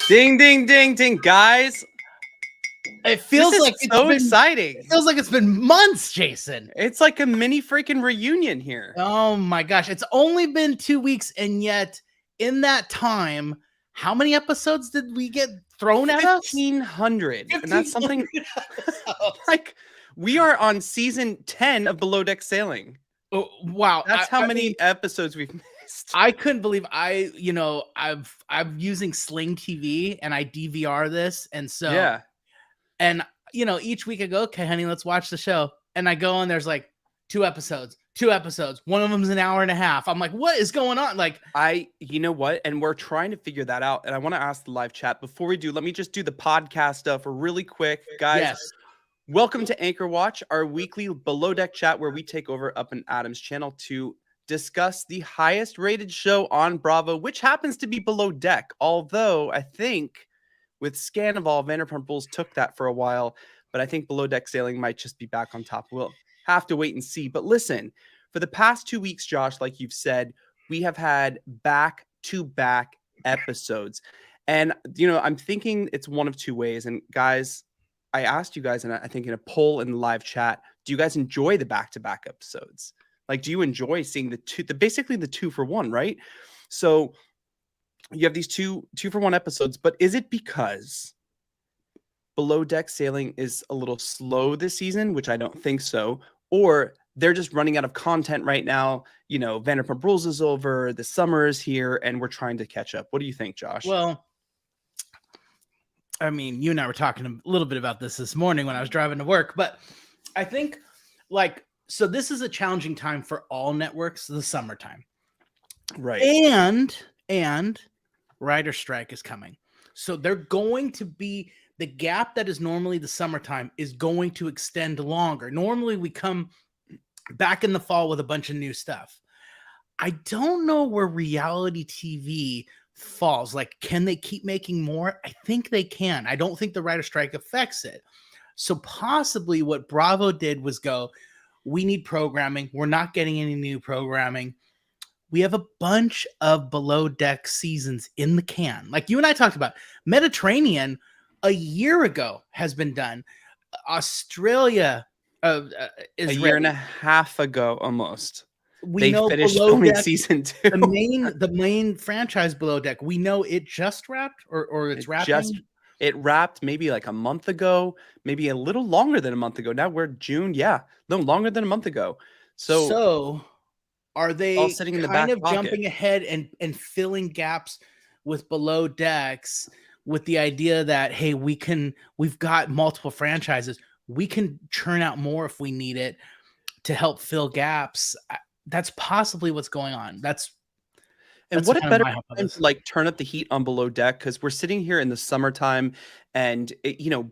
Ding, ding, ding, ding, guys. It feels like it's so exciting. It feels like it's been months, Jason. It's like a mini freaking reunion here. Oh my gosh. It's only been 2 weeks, and yet in that time, how many episodes did we get thrown at us? 1,500. And that's something like we are on season 10 of Below Deck Sailing. Oh, wow. That's how many episodes we've missed. I couldn't believe I'm using Sling TV and I DVR this. And so, yeah. And each week I go, okay, honey, let's watch the show. And I go and there's like two episodes. One of them's an hour and a half. I'm like, what is going on? Like, you know what? And we're trying to figure that out. And I want to ask the live chat before we do, let me just do the podcast stuff really quick, guys. Yes. Welcome to Anchor Watch, our weekly Below Deck chat where we take over Up and Adam's channel to discuss the highest rated show on Bravo, which happens to be Below Deck. Although I think with Scandival, Vanderpump Rules took that for a while, but I think Below Deck Sailing might just be back on top. We'll have to wait and see. But listen, for the past 2 weeks, Josh, like you've said, we have had back-to-back episodes. And, I'm thinking it's one of two ways. And guys, I asked you guys, and I think in a poll in the live chat, do you guys enjoy the back-to-back episodes? Like, do you enjoy seeing basically the 2-for-1, right? So you have these two for one episodes, but is it because Below Deck Sailing is a little slow this season, which I don't think so, or they're just running out of content right now? Vanderpump Rules is over, the summer is here, and we're trying to catch up. What do you think, Josh? Well, I mean, you and I were talking a little bit about this morning when I was driving to work, but I think so this is a challenging time for all networks, the summertime. Right. And writer strike is coming. So they're going to be, the gap that is normally the summertime is going to extend longer. Normally we come back in the fall with a bunch of new stuff. I don't know where reality TV falls. Like, can they keep making more? I think they can. I don't think the writer strike affects it. So possibly what Bravo did was go, we need programming. We're not getting any new programming. We have a bunch of Below Deck seasons in the can. Like you and I talked about, Mediterranean a year ago has been done. Australia is a year and a half ago almost. They finished filming season 2. The main franchise Below Deck, we know it just wrapped or it's wrapping. It wrapped maybe like a month ago, maybe a little longer than a month ago. Now we're June. Yeah, no, longer than a month ago. So are they all sitting in the back pocket, jumping ahead and filling gaps with Below Decks with the idea that, hey, we've got multiple franchises. We can churn out more if we need it to help fill gaps. That's possibly what's going on. And what a better time to like turn up the heat on Below Deck, because we're sitting here in the summertime and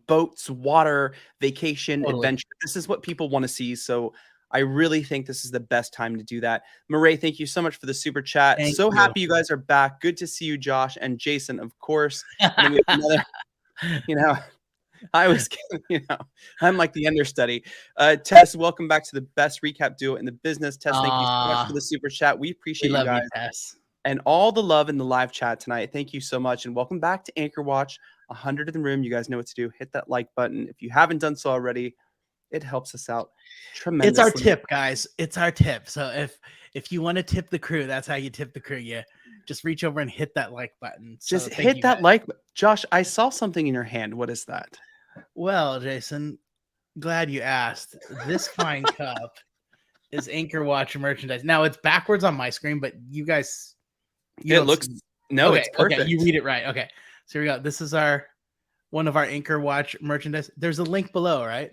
boats, water, vacation, adventure. This is what people want to see. So I really think this is the best time to do that. Murray, thank you so much for the super chat. Happy you guys are back. Good to see you, Josh and Jason, of course. And we have another, I was, I'm like the understudy. Tess, welcome back to the best recap duo in the business. Tess, thank you so much for the super chat. We appreciate you guys. Tess. And all the love in the live chat tonight. Thank you so much. And welcome back to Anchor Watch. 100 in the room. You guys know what to do. Hit that like button. If you haven't done so already, it helps us out tremendously. It's our tip, guys. It's our tip. So if you want to tip the crew, that's how you tip the crew. You just reach over and hit that like button. Just hit that like button. Josh, I saw something in your hand. What is that? Well, Jason, glad you asked. This fine cup is Anchor Watch merchandise. Now it's backwards on my screen, but you guys... it's perfect. Okay, you read it right. Okay, so here we go. This is one of our Anchor Watch merchandise. There's a link below, right?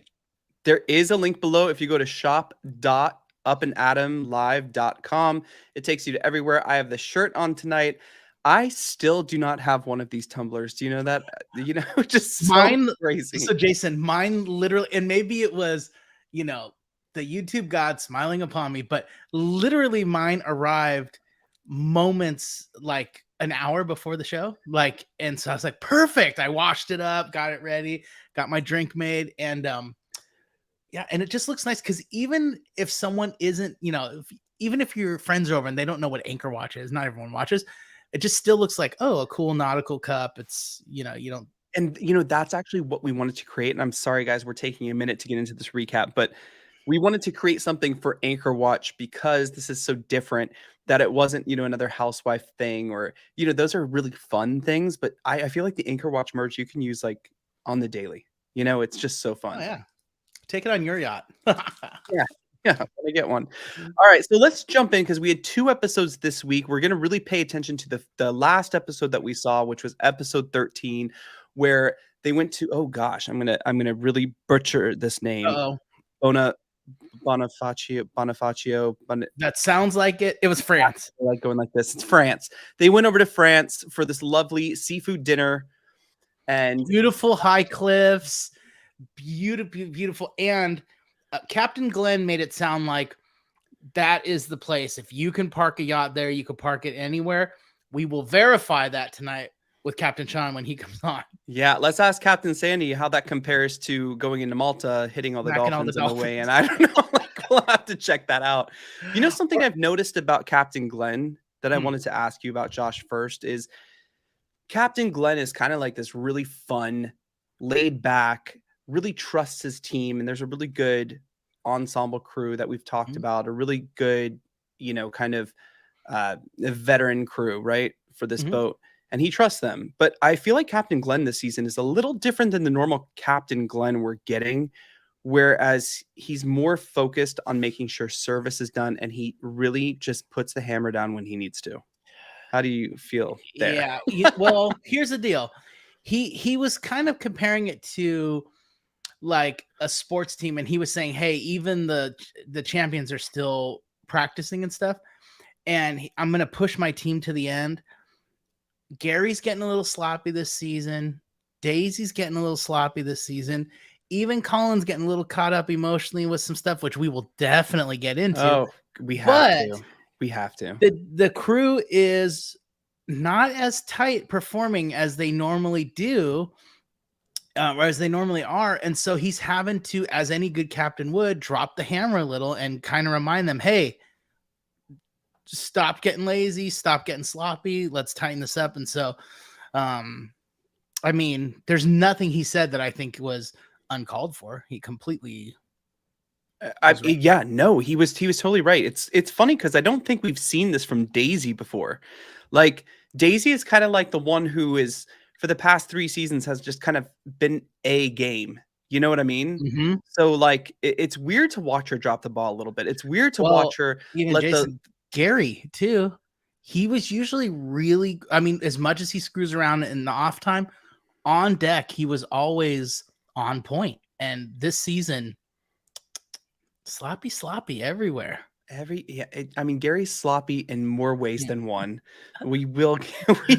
There is a link below. If you go to shop.upandadamlive.com, it takes you to everywhere. I have the shirt on tonight. I still do not have one of these tumblers. Do you know that? Just mine crazy. So Jason, mine literally, and maybe it was, the YouTube God smiling upon me, but literally mine arrived moments like an hour before the show, and so I was like, perfect. I washed it up, got it ready, got my drink made, and and it just looks nice, because even if someone isn't, even if your friends are over and they don't know what Anchor Watch is, not everyone watches, it just still looks like, oh, a cool nautical cup. It's, you don't. And that's actually what we wanted to create. And I'm sorry, guys, we're taking a minute to get into this recap, but we wanted to create something for Anchor Watch because this is so different that it wasn't, another housewife thing or, those are really fun things. But I feel like the Anchor Watch merch you can use like on the daily. It's just so Oh, fun. yeah. Take it on your yacht. Yeah. Yeah, I'm gonna get one. All right, so let's jump in because we had 2 episodes this week. We're gonna really pay attention to the last episode that we saw, which was episode 13, where they went to, oh gosh, I'm gonna really butcher this name. Uh-oh. Bonifacio. That sounds like it. It was France. I like going like this. It's France. They went over to France for this lovely seafood dinner, and Beautiful high cliffs, beautiful. And Captain Glenn made it sound like that is the place. If you can park a yacht there, you can park it anywhere. We will verify that tonight with Captain Sean when he comes on. Yeah, let's ask Captain Sandy how that compares to going into Malta, hitting all the dolphins in the way. And I don't know, we'll have to check that out. Something I've noticed about Captain Glenn that I wanted to ask you about, Josh, first is Captain Glenn is kind of like this really fun, laid back, really trusts his team. And there's a really good ensemble crew that we've talked about, a really good, kind of veteran crew, right, for this boat. And he trusts them. But I feel like Captain Glenn this season is a little different than the normal Captain Glenn we're getting, whereas he's more focused on making sure service is done, and he really just puts the hammer down when he needs to. How do you feel there? Yeah. Well, here's the deal. He was kind of comparing it to like a sports team, and he was saying, hey, even the champions are still practicing and stuff, and I'm going to push my team to the end. Gary's getting a little sloppy this season. Daisy's getting a little sloppy this season. Even Colin's getting a little caught up emotionally with some stuff, which we will definitely get into. Oh, we have to. We have to. The crew is not as tight performing as they normally do, or as they normally are. And so he's having to, as any good captain would, drop the hammer a little and kind of remind them, hey, stop getting lazy, stop getting sloppy, let's tighten this up. And so I mean, there's nothing he said that I think was uncalled for. He completely yeah, no, he was totally right. It's funny because I don't think we've seen this from Daisy before. Like Daisy is kind of like the one who is for the past 3 seasons has just kind of been a game. You know what I mean? So like it's weird to watch her drop the ball a little bit. It's weird to watch her let Gary too. He was usually really, I mean, as much as he screws around in the off time, on deck, he was always on point. And this season, sloppy everywhere. I mean, Gary's sloppy in more ways than one. We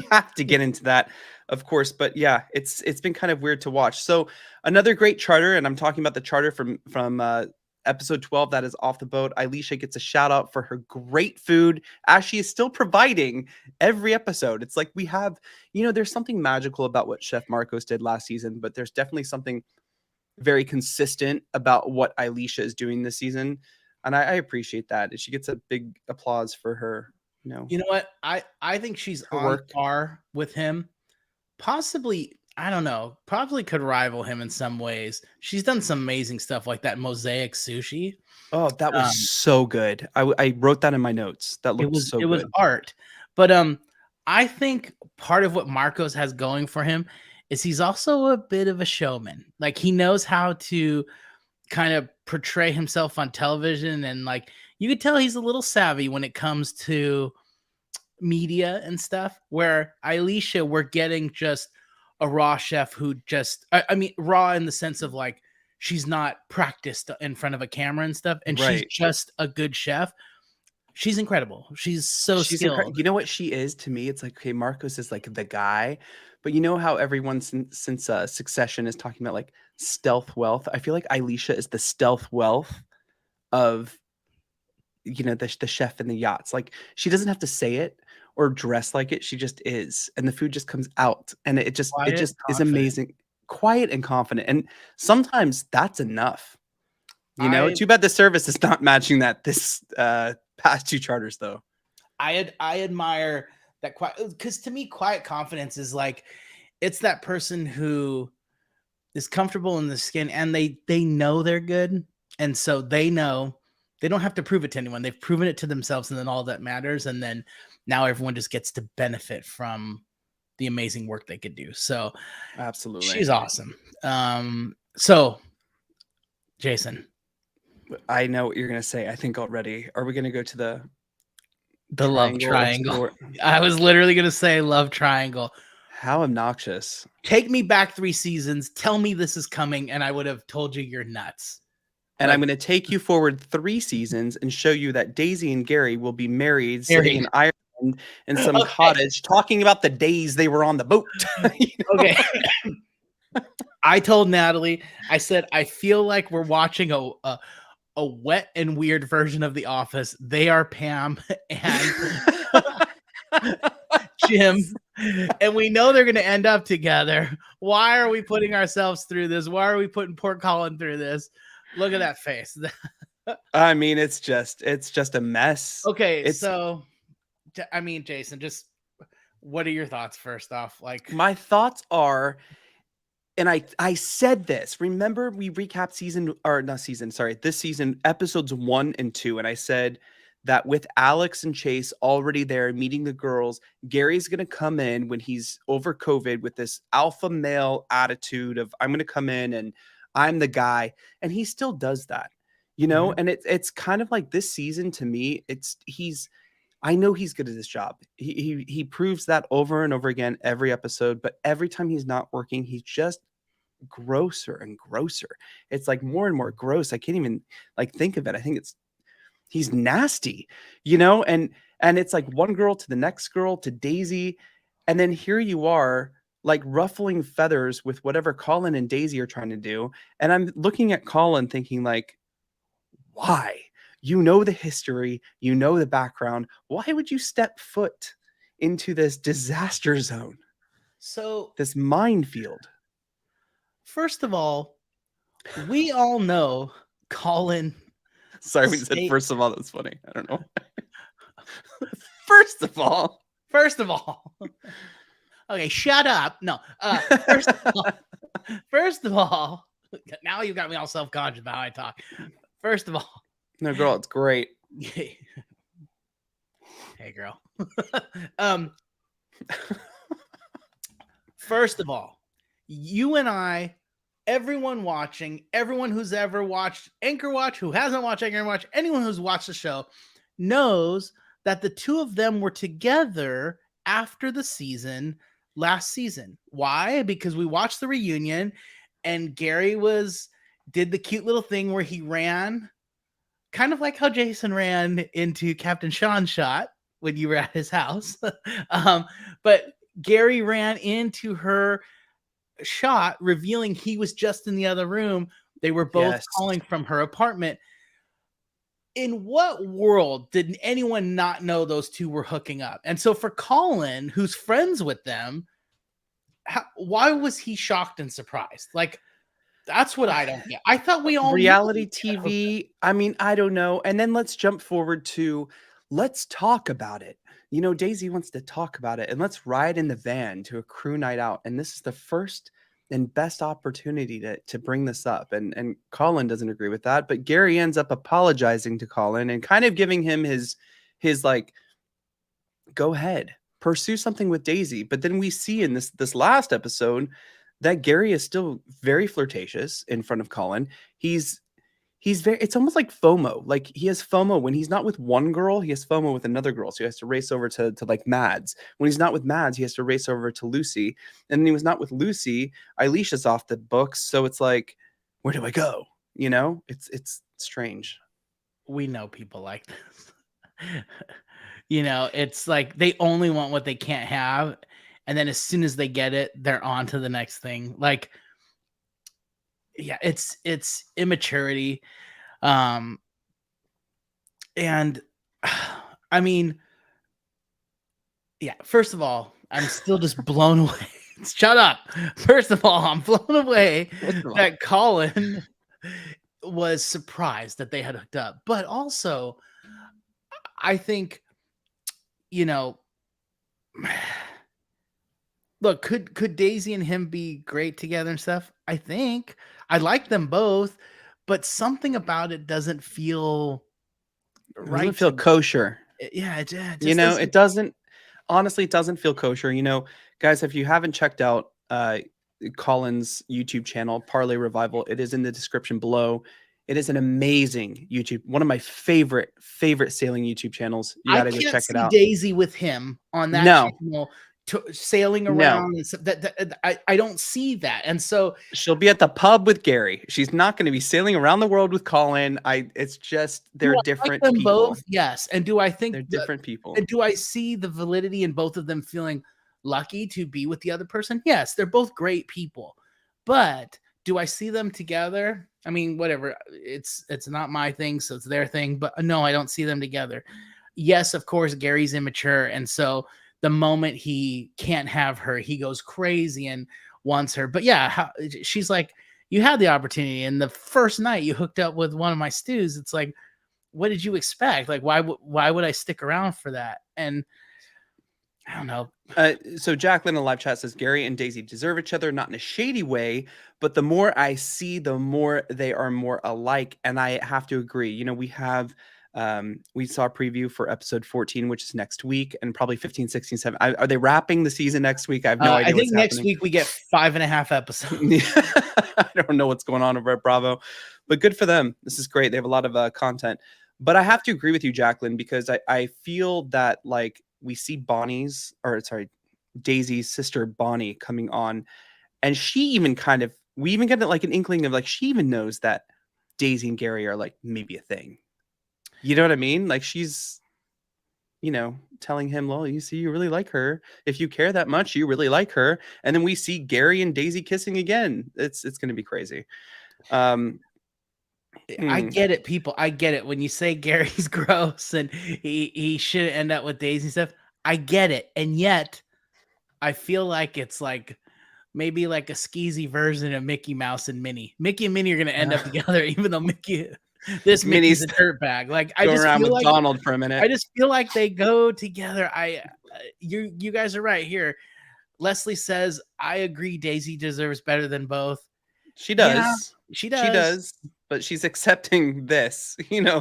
have to get into that, of course. But yeah, it's been kind of weird to watch. So another great charter, and I'm talking about the charter from episode 12 that is off the boat. Alicia gets a shout out for her great food as she is still providing every episode. It's like we have, there's something magical about what Chef Marcos did last season, but there's definitely something very consistent about what Alicia is doing this season. And I appreciate that. She gets a big applause for her. You know what? I think she's on par with him. Possibly, I don't know, probably could rival him in some ways. She's done some amazing stuff like that mosaic sushi. Oh, that was so good. I wrote that in my notes. That looked so good. It was art. But I think part of what Marcos has going for him is he's also a bit of a showman. Like he knows how to kind of portray himself on television, and like you could tell he's a little savvy when it comes to media and stuff. Where Alicia, we're getting just a raw chef who just, I mean, raw in the sense of like she's not practiced in front of a camera and stuff, and she's just a good chef. She's incredible. She's skilled. You know what she is to me? It's like, okay, Marcos is like the guy, but you know how everyone since Succession is talking about like stealth wealth? I feel like Alicia is the stealth wealth of, the chef in the yachts. Like she doesn't have to say it or dress like it. She just is. And the food just comes out, and it just is amazing. Quiet and confident. And sometimes that's enough. Too bad the service is not matching that this past 2 charters though. I admire that quiet, because to me, quiet confidence is like, it's that person who is comfortable in the skin and they know they're good. And so they know they don't have to prove it to anyone. They've proven it to themselves, and then all that matters. And then now everyone just gets to benefit from the amazing work they could do. So Absolutely. she's awesome. So Jason, I know what you're going to say. I think already. Are we going to go to the love triangle? I was literally going to say love triangle. How obnoxious. Take me back 3 seasons. Tell me this is coming, and I would have told you you're nuts. And I'm going to take you forward 3 seasons and show you that Daisy and Gary will be married sitting in Ireland in some cottage talking about the days they were on the boat. Okay. I told Natalie, I said, I feel like we're watching a wet and weird version of The Office. They are Pam and Jim, and we know they're going to end up together. Why are we putting ourselves through this? Why are we putting poor Colin through this? Look at that face. I mean, it's just a mess. Okay, so I mean, Jason, just what are your thoughts first off? Like, my thoughts are, and I said this. Remember, we recapped this season, episodes 1 and 2, and I said that with Alex and Chase already there meeting the girls, Gary's going to come in when he's over COVID with this alpha male attitude of, I'm going to come in and I'm the guy. And he still does that, you know? And it's kind of like this season to me, I know he's good at his job. He proves that over and over again, every episode, but every time he's not working, he's just grosser and grosser. It's like more and more gross. I can't even like think of it. I think he's nasty, you know? And it's like one girl to the next girl to Daisy. And then here you are like ruffling feathers with whatever Colin and Daisy are trying to do. And I'm looking at Colin thinking like, why? You know the history, you know the background. Why would you step foot into this disaster zone? So this minefield. First of all, we all know Colin. Sorry, we said first of all. That's funny. I don't know. First of all. Okay, shut up. No. First of all, now you got me all self-conscious about how I talk. First of all. No, girl, it's great. Hey, girl. First of all, you and I, everyone watching, everyone who's ever watched Anchor Watch, who hasn't watched Anchor Watch, anyone who's watched the show knows that the two of them were together after the season last season. Why? Because we watched the reunion and Gary did the cute little thing where he ran, kind of like how Jason ran into Captain Sean's shot when you were at his house. But Gary ran into her shot, revealing he was just in the other room. They were both calling from her apartment. In what world did anyone not know those two were hooking up? And so for Colin, who's friends with them, why was he shocked and surprised? Like, that's what I don't get. I thought we all reality TV. I mean, I don't know. And then let's jump forward to let's talk about it. You know, Daisy wants to talk about it, and let's ride in the van to a crew night out. And this is the first and best opportunity to bring this up. And Colin doesn't agree with that, but Gary ends up apologizing to Colin and kind of giving him his like, go ahead, pursue something with Daisy. But then we see in this last episode that Gary is still very flirtatious in front of Colin. He's very, it's almost like FOMO. Like he has FOMO when he's not with one girl, he has FOMO with another girl. So he has to race over to like Mads. When he's not with Mads, he has to race over to Lucy. And then he was not with Lucy, Eilicia's off the books. So it's like, where do I go? You know, it's strange. We know people like this. You know, it's like they only want what they can't have. And then as soon as they get it, they're on to the next thing. Like, yeah, it's immaturity. And I mean, yeah, first of all, I'm still just blown away. Shut up. First of all, I'm blown away that Colin was surprised that they had hooked up. But also, I think, you know, Look, could Daisy and him be great together and stuff? I think I like them both, but something about it doesn't feel It doesn't right feel to me. kosher. Yeah, it You just know, doesn't. it doesn't honestly, it doesn't feel kosher. Guys, if you haven't checked out Colin's YouTube channel, Parlay Revival, it is in the description below. It is an amazing YouTube, one of my favorite sailing YouTube channels. You I got to go can't check it see out. Daisy with him on that No, channel sailing no. around and stuff. I don't see that, and so She'll be at the pub with Gary. She's not going to be sailing around the world with Colin. It's just do they're I like different them people. both? Yes, and do I think They're different people. and do I see the validity in both of them feeling lucky to be with the other person? Yes, they're both great people. But do I see them together? I mean, whatever. It's not my thing, so it's their thing. But no, I don't see them together. Yes, of course, Gary's immature. And so the moment he can't have her, he goes crazy and wants her. But yeah, she's like, you had the opportunity. And the first night you hooked up with one of my stews, it's like, what did you expect? Like, why would I stick around for that? And I don't know. So Jacqueline in the live chat says Gary and Daisy deserve each other, not in a shady way, but the more I see, the more they are more alike. And I have to agree. We saw a preview for episode 14, which is next week, and probably 15, 16, 17. Are they wrapping the season next week? I have no idea. I think next week we get 5.5 episodes. I don't know what's going on over at Bravo, but good for them. This is great. They have a lot of content. But I have to agree with you, Jacqueline, because I feel that like we see Daisy's sister Bonnie coming on, and she even we even get like an inkling of like she even knows that Daisy and Gary are like maybe a thing. You know what I mean? Like she's, telling him, well, you see, you really like her. If you care that much, you really like her. And then we see Gary and Daisy kissing again. It's going to be crazy. I get it, people. I get it. When you say Gary's gross and he shouldn't end up with Daisy and stuff, I get it. And yet, I feel like it's like maybe like a skeezy version of Mickey Mouse and Minnie. Mickey and Minnie are going to end up together, even though Mickey's a dirtbag. Like I just around feel with like Donald for a minute. I just feel like they go together. You guys are right here. Leslie says, I agree. Daisy deserves better than both. She does. Yeah, she does. She does. But she's accepting this,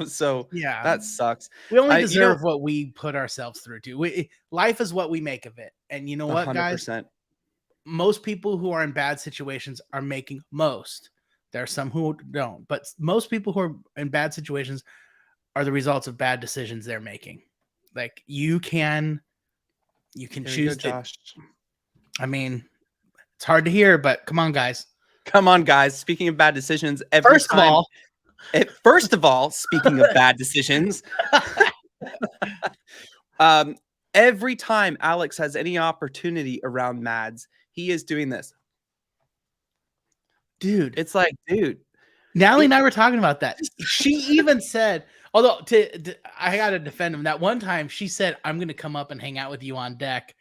so yeah, that sucks. We only deserve what we put ourselves through to. Life is what we make of it. And you know what, 100%. Guys? Most people who are in bad situations are making most. There are some who don't, but most people who are in bad situations are the results of bad decisions they're making. Like you can choose Josh. I mean, it's hard to hear, but come on, guys. Come on, guys. Speaking of bad decisions, First of all, speaking of bad decisions, every time Alex has any opportunity around Mads, he is doing this. Dude, it's like, dude. Natalie and I were talking about that. She even said, although I got to defend him. That one time she said, I'm going to come up and hang out with you on deck.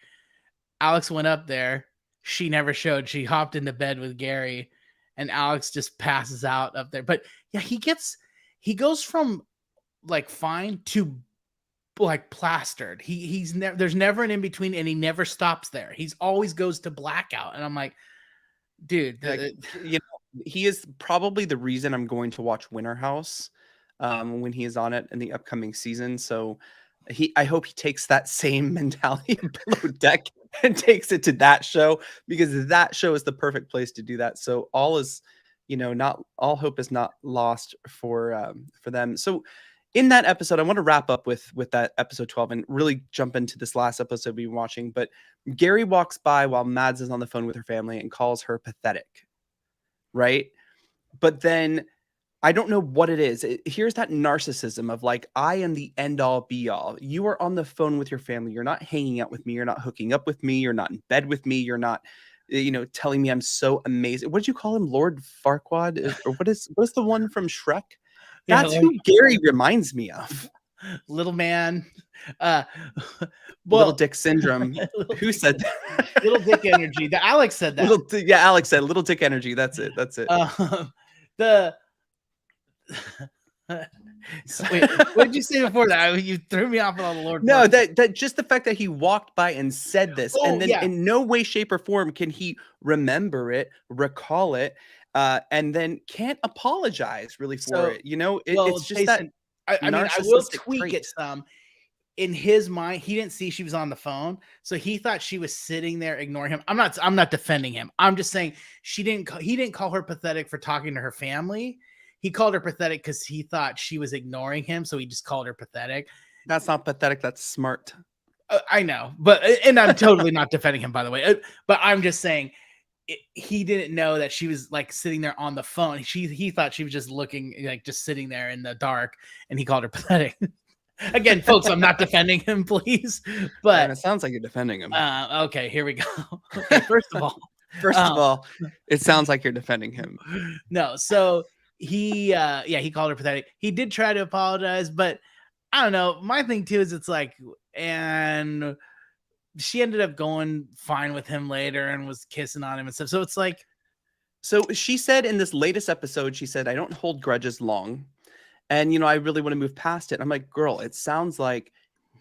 Alex went up there. She never showed. She hopped into bed with Gary, and Alex just passes out up there. But yeah, he goes from like fine to like plastered. There's never an in between, and he never stops there. He's always goes to blackout, and I'm like, dude, he is probably the reason I'm going to watch Winter House when he is on it in the upcoming season. So I hope he takes that same mentality below deck and takes it to that show, because that show is the perfect place to do that. So all hope is not lost for them. So in that episode, I want to wrap up with that episode 12 and really jump into this last episode we've been watching. But Gary walks by while Mads is on the phone with her family and calls her pathetic. Right. But then I don't know what it is. Here's that narcissism of like, I am the end all be all. You are on the phone with your family. You're not hanging out with me. You're not hooking up with me. You're not in bed with me. You're not, telling me I'm so amazing. What did you call him? Lord Farquaad? Or what's the one from Shrek? That's who Gary reminds me of. Little man. Little dick syndrome. Who said that? Little dick energy. Alex said that. Alex said little dick energy. That's it. Wait, what did you say before that? You threw me off with all the Lord. No, Buttons. that just the fact that he walked by and said this, Oh and then yeah. in no way, shape, or form can he remember it, recall it, and then can't apologize really for So it. You know, well, it's just that Jason, I mean, I will narcissistic tweak it trait. some. In his mind, he didn't see she was on the phone, so he thought she was sitting there ignoring him. I'm not defending him. I'm just saying he didn't call her pathetic for talking to her family. He called her pathetic because he thought she was ignoring him, so he just called her pathetic. That's not pathetic. That's smart. I know, but and I'm totally not defending him, by the way. But I'm just saying he didn't know that she was like sitting there on the phone. He thought she was just looking like just sitting there in the dark, and he called her pathetic. Again, folks, I'm not defending him, please. And But it sounds like you're defending him. okay, here we go. Okay, first of all, it sounds like you're defending him. no. So he called her pathetic. He did try to apologize, but I don't know. My thing too is it's like, and she ended up going fine with him later and was kissing on him and stuff. So it's like, so she said in this latest episode, she said, "I don't hold grudges long. And, I really want to move past it." I'm like, girl, it sounds like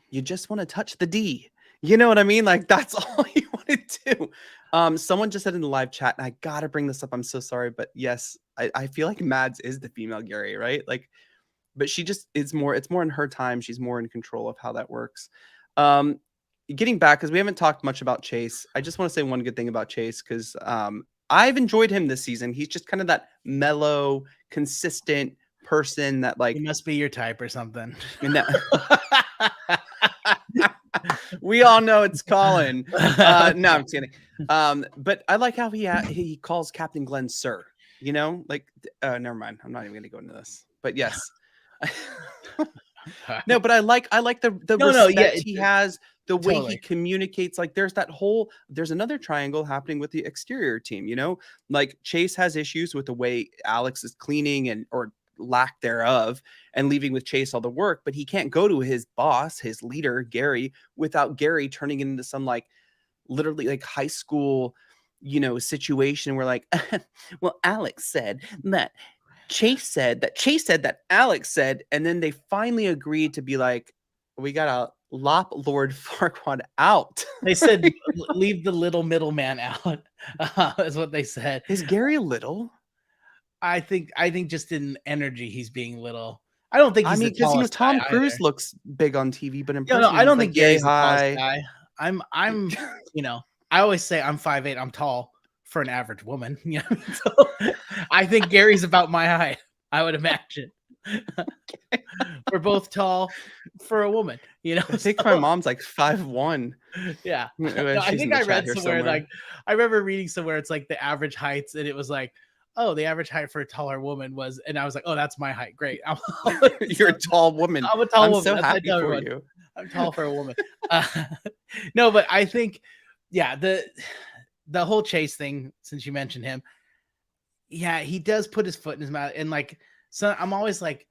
you just want to touch the D. You know what I mean? Like, that's all you want to do. Someone just said in the live chat, and I got to bring this up. I'm so sorry. But yes, I feel like Mads is the female Gary, right? Like, but she just it's more in her time. She's more in control of how that works. Getting back, because we haven't talked much about Chase. I just want to say one good thing about Chase, because I've enjoyed him this season. He's just kind of that mellow, consistent person that he must be your type or something. We all know it's Colin. No, I'm kidding. But I like how he calls Captain Glenn sir. Like never mind. I'm not even gonna go into this. But yes. No, but I like the respect he has, the way he communicates. Like there's another triangle happening with the exterior team, like Chase has issues with the way Alex is cleaning or lack thereof and leaving with Chase all the work, but he can't go to his boss, his leader, Gary, without Gary turning into some like literally like high school, situation where like, well, Alex said that Chase said that Alex said, and then they finally agreed to be like, we gotta lop Lord Farquaad out. They said, leave the little middleman out, is what they said. Is Gary little? I think just in energy, he's being little. I don't think he's the tallest Tom guy Cruise either. looks big on TV, but in person, I don't think like, Gary's the tallest guy. I'm I always say I'm 5'8". I'm tall for an average woman. So I think Gary's about my height, I would imagine. We're both tall for a woman, I think my mom's like 5'1". Yeah. No, I think I read somewhere like I remember reading somewhere it's like the average heights, and it was like, oh, the average height for a taller woman was, and I was like, oh, that's my height. Great. You're a tall woman. I'm a tall woman. So happy for you. I'm tall for a woman. No, but I think, yeah, the whole Chase thing, since you mentioned him, yeah, he does put his foot in his mouth. And like, so I'm always like,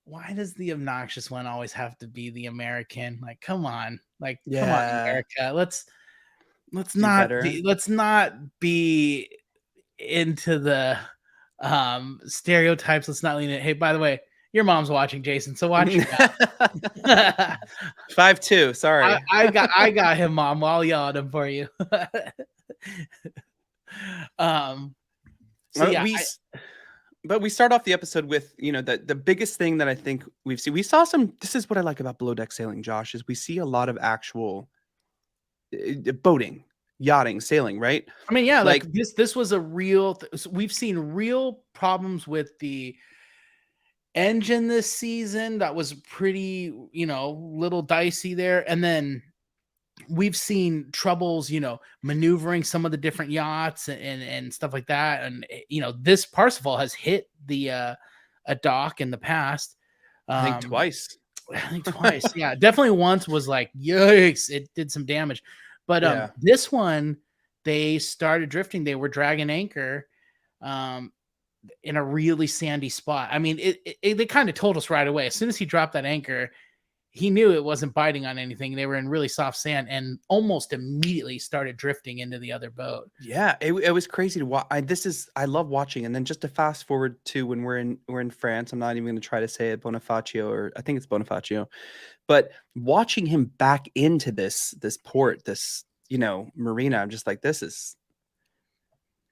why does the obnoxious one always have to be the American? Like, come on, come on, America. Let's not be into the stereotypes. Let's not lean it. Hey, by the way, your mom's watching, Jason, so watch it. 5'2". Sorry, I got him, Mom. I'll yell at him for you. So yeah, but we start off the episode with the biggest thing that I think we've seen. We saw some. This is what I like about below deck sailing, Josh, is we see a lot of actual boating, yachting, sailing, right? I mean, yeah, like this was a real. We've seen real problems with the engine this season. That was pretty, little dicey there, and then we've seen troubles, maneuvering some of the different yachts and stuff like that. And this Parsifal has hit the a dock in the past. I think twice. Yeah, definitely once was like, yikes, it did some damage. But this one, they started drifting. They were dragging anchor in a really sandy spot. I mean, they kind of told us right away. As soon as he dropped that anchor, he knew it wasn't biting on anything. They were in really soft sand and almost immediately started drifting into the other boat. Yeah, it was crazy to watch. I love watching, and then just to fast forward to when we're in France. I'm not even going to try to say it, Bonifacio, or I think it's Bonifacio, but watching him back into this port, this marina, I'm just like, this is.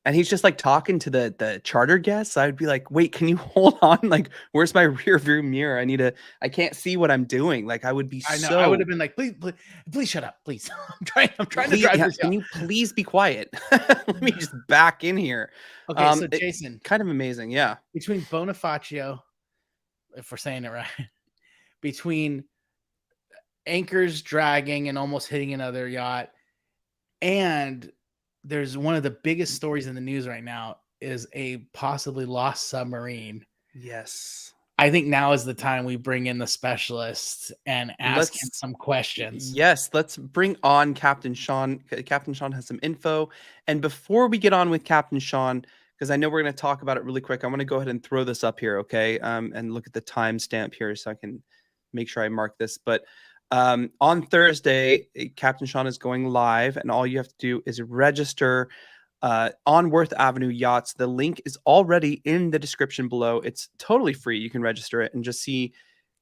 And he's just like talking to the charter guests. I'd be like, wait, can you hold on? Like, where's my rear view mirror? I can't see what I'm doing. Like, I would be I know. so. I would have been like, please shut up, please. I'm trying to Please, drive this. can you please be quiet? Let me just back in here. Okay, so Jason, kind of amazing, yeah. Between Bonifacio, if we're saying it right, between anchors dragging and almost hitting another yacht, and there's one of the biggest stories in the news right now is a possibly lost submarine. Yes. I think now is the time we bring in the specialists and ask him some questions. Yes, let's bring on Captain Sean. Captain Sean has some info. And before we get on with Captain Sean, because I know we're going to talk about it really quick, I'm going to go ahead and throw this up here, okay? And look at the timestamp here so I can make sure I mark this. But on Thursday, Captain Sean is going live, and all you have to do is register on Worth Avenue Yachts. The link is already in the description below. It's totally free. You can register it and just see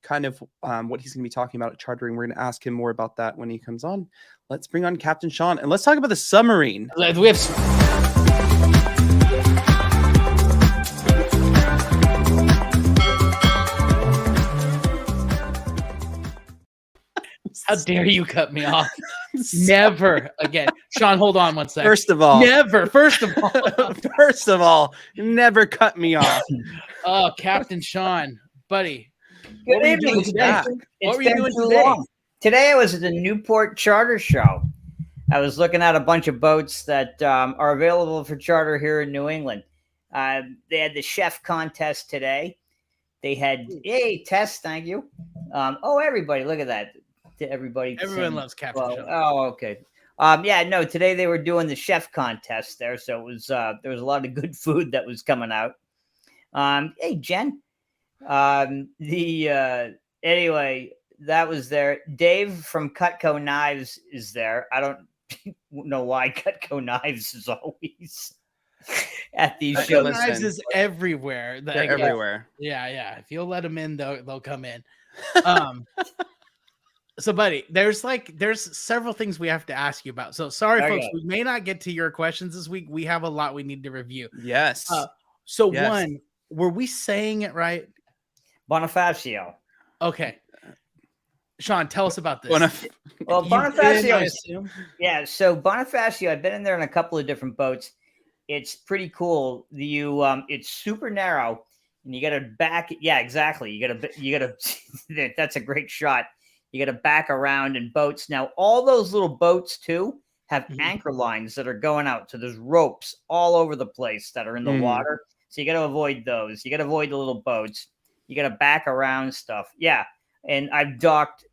kind of what he's going to be talking about at chartering. We're going to ask him more about that when he comes on. Let's bring on Captain Sean, and let's talk about the submarine. We have. How dare you cut me off? Never again. Sean, hold on one second. First of all, never cut me off. Oh, Captain Sean, buddy. Good evening. What were you doing today? Today I was at the Newport Charter Show. I was looking at a bunch of boats that are available for charter here in New England. They had the chef contest today. They had, hey, Tess, thank you. Everybody, look at that. Everyone loves Captain Sean. Oh, okay. Yeah, no, today they were doing the chef contest there, so it was there was a lot of good food that was coming out. Hey, Jen. Anyway, that was there. Dave from Cutco Knives is there. I don't know why Cutco Knives is always at these shows. Knives is everywhere. They're everywhere. Yeah. If you'll let them in, they'll come in. So, buddy, there's several things we have to ask you about. So, sorry, folks, we may not get to your questions this week. We have a lot we need to review. Yes. One, were we saying it right? Bonifacio. Okay. Sean, tell us about this. Well, Bonifacio. Yeah, so Bonifacio, I've been in there in a couple of different boats. It's pretty cool. It's super narrow, and you got to back. Yeah, exactly. You got to. That's a great shot. You got to back around in boats. Now, all those little boats too have anchor lines that are going out. So there's ropes all over the place that are in the water. So you got to avoid those. You got to avoid the little boats. You got to back around stuff. Yeah. And I've docked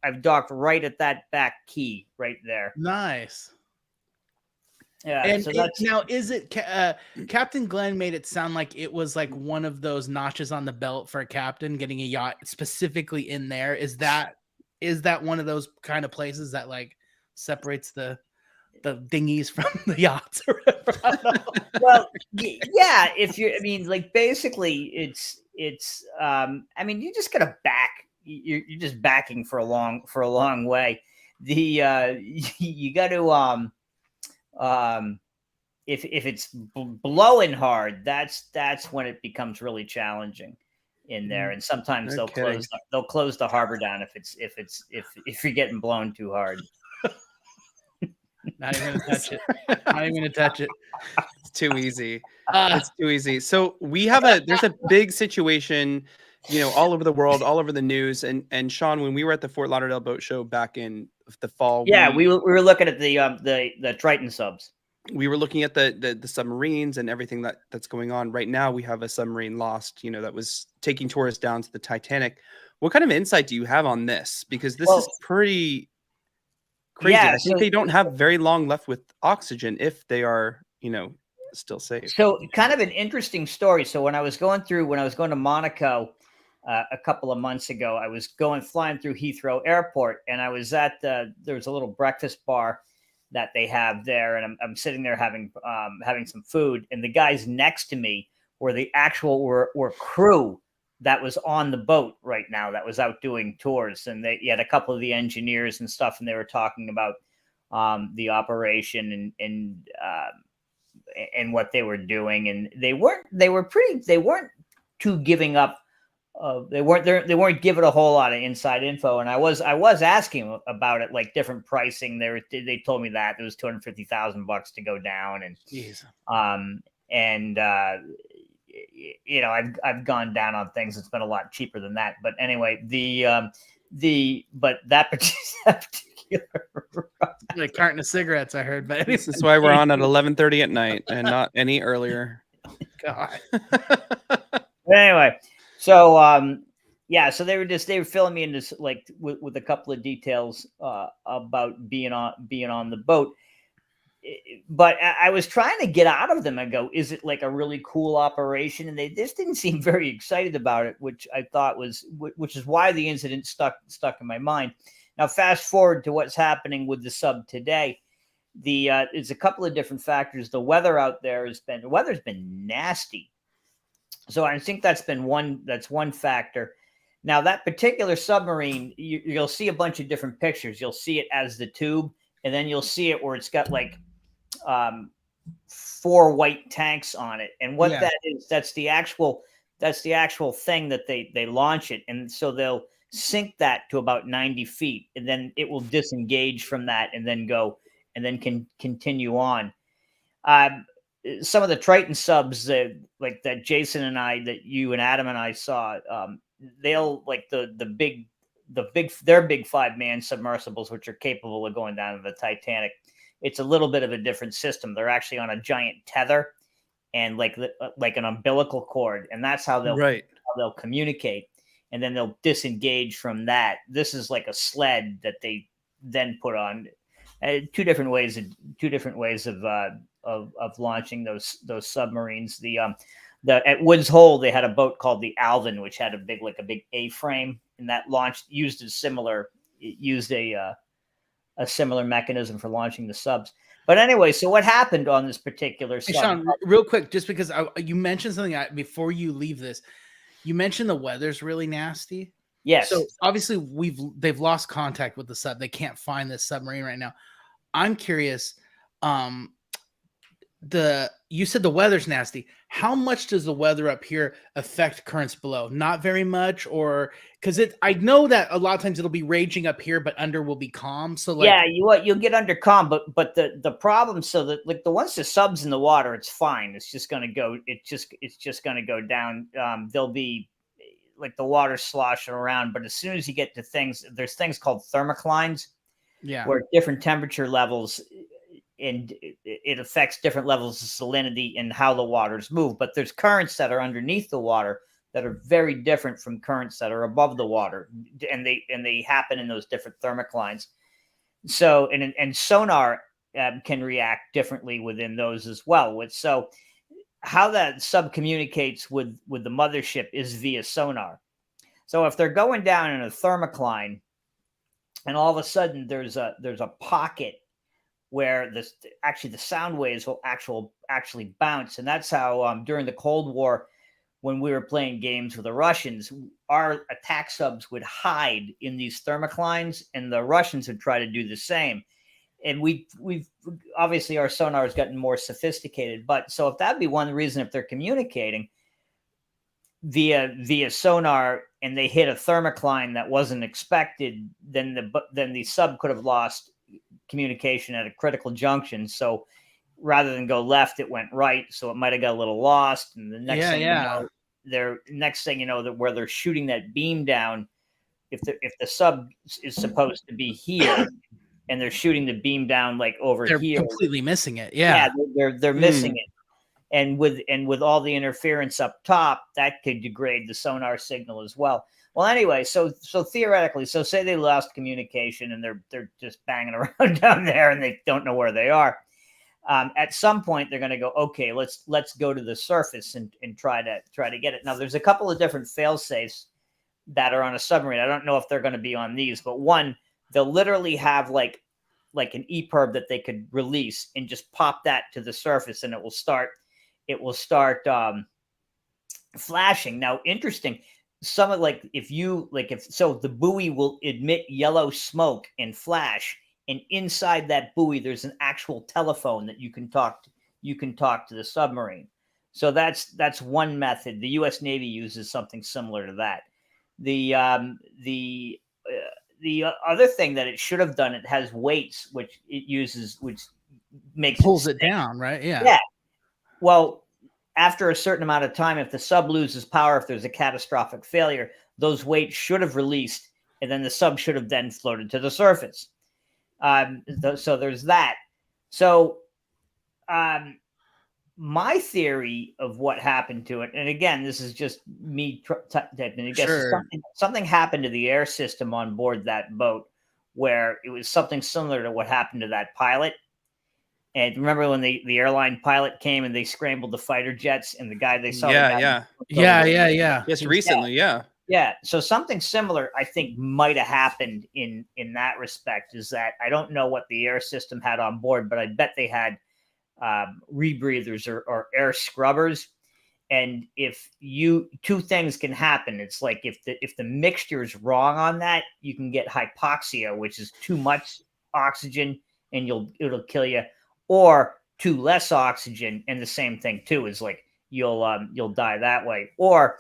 right at that back key right there. Nice. Yeah. And now, is it Captain Glenn made it sound like it was like one of those notches on the belt for a captain getting a yacht specifically in there? Is that one of those kind of places that like separates the dinghies from the yachts or whatever? Well, yeah. Basically it's you just gotta back. You're just backing for a long way. You got to if it's blowing hard, that's when it becomes really challenging in there. And sometimes they'll close the harbor down if you're getting blown too hard. Not even gonna touch it. It's too easy. It's too easy. So there's a big situation, all over the world, all over the news. And Sean, when we were at the Fort Lauderdale Boat Show back in the fall, we were looking at the Triton subs. We were looking at the submarines and everything that's going on right now. We have a submarine lost, that was taking tourists down to the Titanic. What kind of insight do you have on this? Because this is pretty crazy. I think they don't have very long left with oxygen if they are, still safe. So kind of an interesting story. So when I was going to Monaco, a couple of months ago. I was flying through Heathrow Airport, and I was at there was a little breakfast bar that they have there, and I'm sitting there having some food, and the guys next to me were the actual were crew that was on the boat right now that was out doing tours, and you had a couple of the engineers and stuff, and they were talking about the operation and what they were doing, and they weren't too giving up. They weren't giving a whole lot of inside info, and I was asking about it, like different pricing. They told me that it was $250,000 to go down, and Jeez. You know, I've gone down on things. It's been a lot cheaper than that. But anyway, but that particular a carton of cigarettes, I heard. But this is why we're on at 11:30 at night and not any earlier. God. But anyway, so yeah, so they were filling me in this, like, with a couple of details about being on the boat. But I was trying to get out of them and go, is it like a really cool operation? And they just didn't seem very excited about it, which I thought which is why the incident stuck in my mind. Now, fast forward to what's happening with the sub today. There's a couple of different factors. The weather out there the weather's been nasty. So I think that's one factor. Now, that particular submarine, you'll see a bunch of different pictures. You'll see it as the tube, and then you'll see it where it's got like 4 white tanks on it. And what that is, that's the actual thing that they launch it. And so they'll sink that to about 90 feet, and then it will disengage from that and then can continue on. Some of the Triton subs like that Jason and I, that you and Adam and I saw, they'll like their big 5-man submersibles, which are capable of going down to the Titanic. It's a little bit of a different system. They're actually on a giant tether and like an umbilical cord, and that's how they'll communicate. And then they'll disengage from that. This is like a sled that they then put on. Two different ways of launching those submarines. At Woods Hole, they had a boat called the Alvin, which had a big A-frame, and that used a similar mechanism for launching the subs. But anyway, so what happened on this particular sub? Hey, Sean, real quick, just because you mentioned something before you leave this, you mentioned the weather's really nasty. Yes. So obviously they've lost contact with the sub. They can't find this submarine right now. I'm curious. You said the weather's nasty. How much does the weather up here affect currents below? Not very much, or because I know that a lot of times it'll be raging up here, but under will be calm. So like, yeah, you'll get under calm, but the problem, so that like once the sub's in the water, it's fine. It's just gonna go. It's just gonna go down. There'll be like the water sloshing around, but as soon as you get to there's things called thermoclines, where different temperature levels. And it affects different levels of salinity and how the waters move. But there's currents that are underneath the water that are very different from currents that are above the water, and they happen in those different thermoclines. So and sonar can react differently within those as well. So how that sub communicates with the mothership is via sonar. So if they're going down in a thermocline, and all of a sudden there's a pocket where the sound waves will actually bounce. And that's how during the Cold War, when we were playing games with the Russians, our attack subs would hide in these thermoclines, and the Russians would try to do the same. And we've obviously our sonar has gotten more sophisticated, but so if that'd be one reason, if they're communicating via sonar and they hit a thermocline that wasn't expected, then the sub could have lost communication at a critical junction. So rather than go left, it went right. So it might have got a little lost. And the next thing you know, that where they're shooting that beam down, if the sub is supposed to be here and they're shooting the beam down like over they're here, completely missing it. They're missing it. And with all the interference up top, that could degrade the sonar signal as well. Well, anyway, so theoretically, so say they lost communication and they're just banging around down there and they don't know where they are. At some point, they're going to go, okay, let's go to the surface and try to get it. Now, there's a couple of different fail safes that are on a submarine. I don't know if they're going to be on these, but one, they'll literally have like an EPIRB that they could release and just pop that to the surface, and it will start flashing. Now, interesting. Some of if the buoy will emit yellow smoke and flash, and inside that buoy there's an actual telephone that you can talk to the submarine. So that's one method. The U.S. Navy uses something similar to that. The other thing that it should have done, it has weights which it uses, which pulls it down, right? Yeah. Well, after a certain amount of time, if the sub loses power, if there's a catastrophic failure, those weights should have released, and then the sub should have then floated to the surface. So there's that. So my theory of what happened to it, and again, this is just me typing. I guess something happened to the air system on board that boat, where it was something similar to what happened to that pilot. And remember when the airline pilot came and they scrambled the fighter jets, and the guy they saw. Yeah. Just recently, yeah. So something similar, I think, might have happened in that respect. Is that I don't know what the air system had on board, but I bet they had rebreathers or air scrubbers. And if two things can happen, it's like if the mixture is wrong on that, you can get hypoxia, which is too much oxygen and it'll kill you, or too less oxygen, and the same thing too is like you'll die that way. Or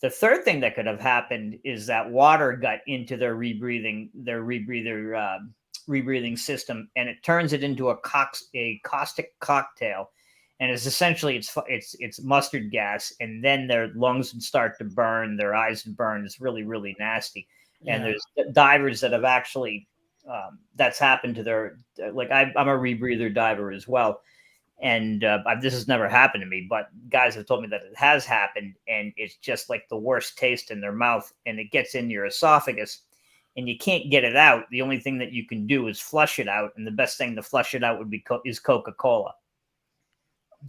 the third thing that could have happened is that water got into their rebreathing system, and it turns it into a caustic cocktail, and it's essentially it's mustard gas, and then their lungs would start to burn, their eyes would burn. It's really, really nasty. And there's divers that have actually that's happened to their, like I'm a rebreather diver as well, and this has never happened to me, but guys have told me that it has happened, and it's just like the worst taste in their mouth, and it gets in your esophagus, and you can't get it out. The only thing that you can do is flush it out, and the best thing to flush it out would be is Coca-Cola.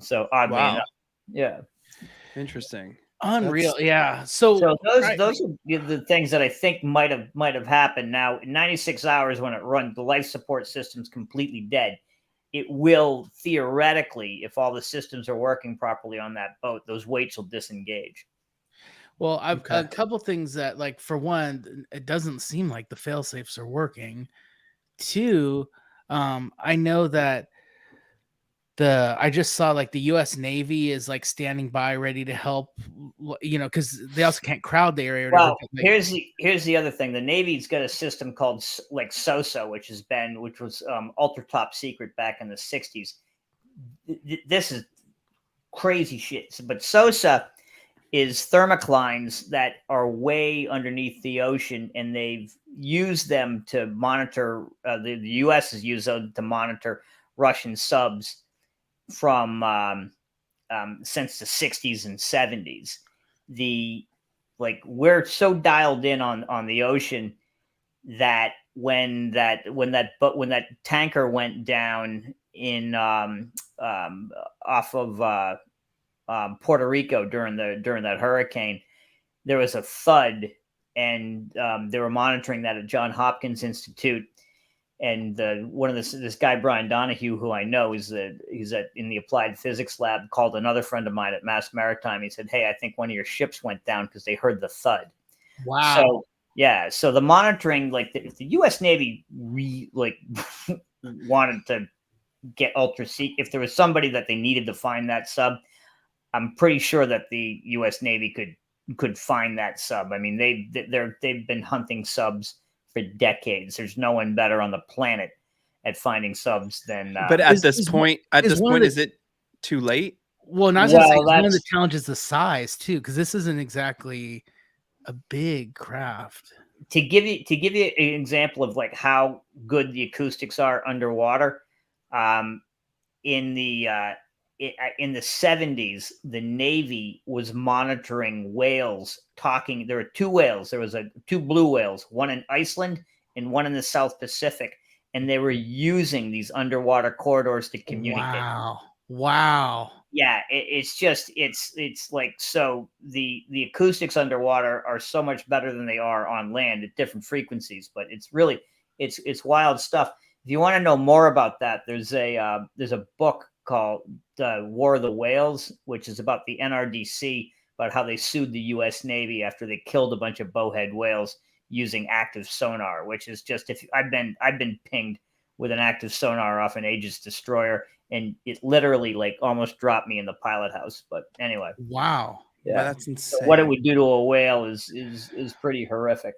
So oddly enough, yeah, interesting, unreal, yeah. So those are the things that I think might have happened. Now, in 96 hours, when it runs, the life support system's completely dead. It will theoretically, if all the systems are working properly on that boat, those weights will disengage. Well, I've a couple things that, like, for one, it doesn't seem like the fail safes are working. Two, I know that I just saw like the U.S. Navy is like standing by, ready to help, because they also can't crowd the area. Well, here's the other thing. The Navy's got a system called like SOSA, which was ultra top secret back in the 60s. This is crazy shit. But SOSA is thermoclines that are way underneath the ocean, and they've used them to monitor. The U.S. has used them to monitor Russian subs from since the 60s and 70s. We're so dialed in on the ocean that when that tanker went down in off of Puerto Rico during that hurricane, there was a thud, and they were monitoring that at Johns Hopkins Institute. And this guy Brian Donahue, who I know, he's in the applied physics lab, called another friend of mine at Mass Maritime. He said, "Hey, I think one of your ships went down because they heard the thud." Wow. So the monitoring, if the U.S. Navy wanted to get ultra secret, if there was somebody that they needed to find that sub, I'm pretty sure that the U.S. Navy could find that sub. I mean, they've been hunting subs for decades. There's no one better on the planet at finding subs than. But at this point, is it too late? Well, not just one of the challenges, the size too, because this isn't exactly a big craft. To give you an example of like how good the acoustics are underwater, in the 70s, the Navy was monitoring whales talking. There were two whales. There was two blue whales, one in Iceland and one in the South Pacific. And they were using these underwater corridors to communicate. Wow. Yeah, it's just it's like, so the acoustics underwater are so much better than they are on land at different frequencies, but it's really it's wild stuff. If you want to know more about that, there's a book called War of the Whales, which is about the NRDC, about how they sued the U.S. Navy after they killed a bunch of bowhead whales using active sonar, which is just, if I've been pinged with an active sonar off an Aegis destroyer, and it literally like almost dropped me in the pilot house. But anyway, wow, yeah, that's insane. So what it would do to a whale is pretty horrific.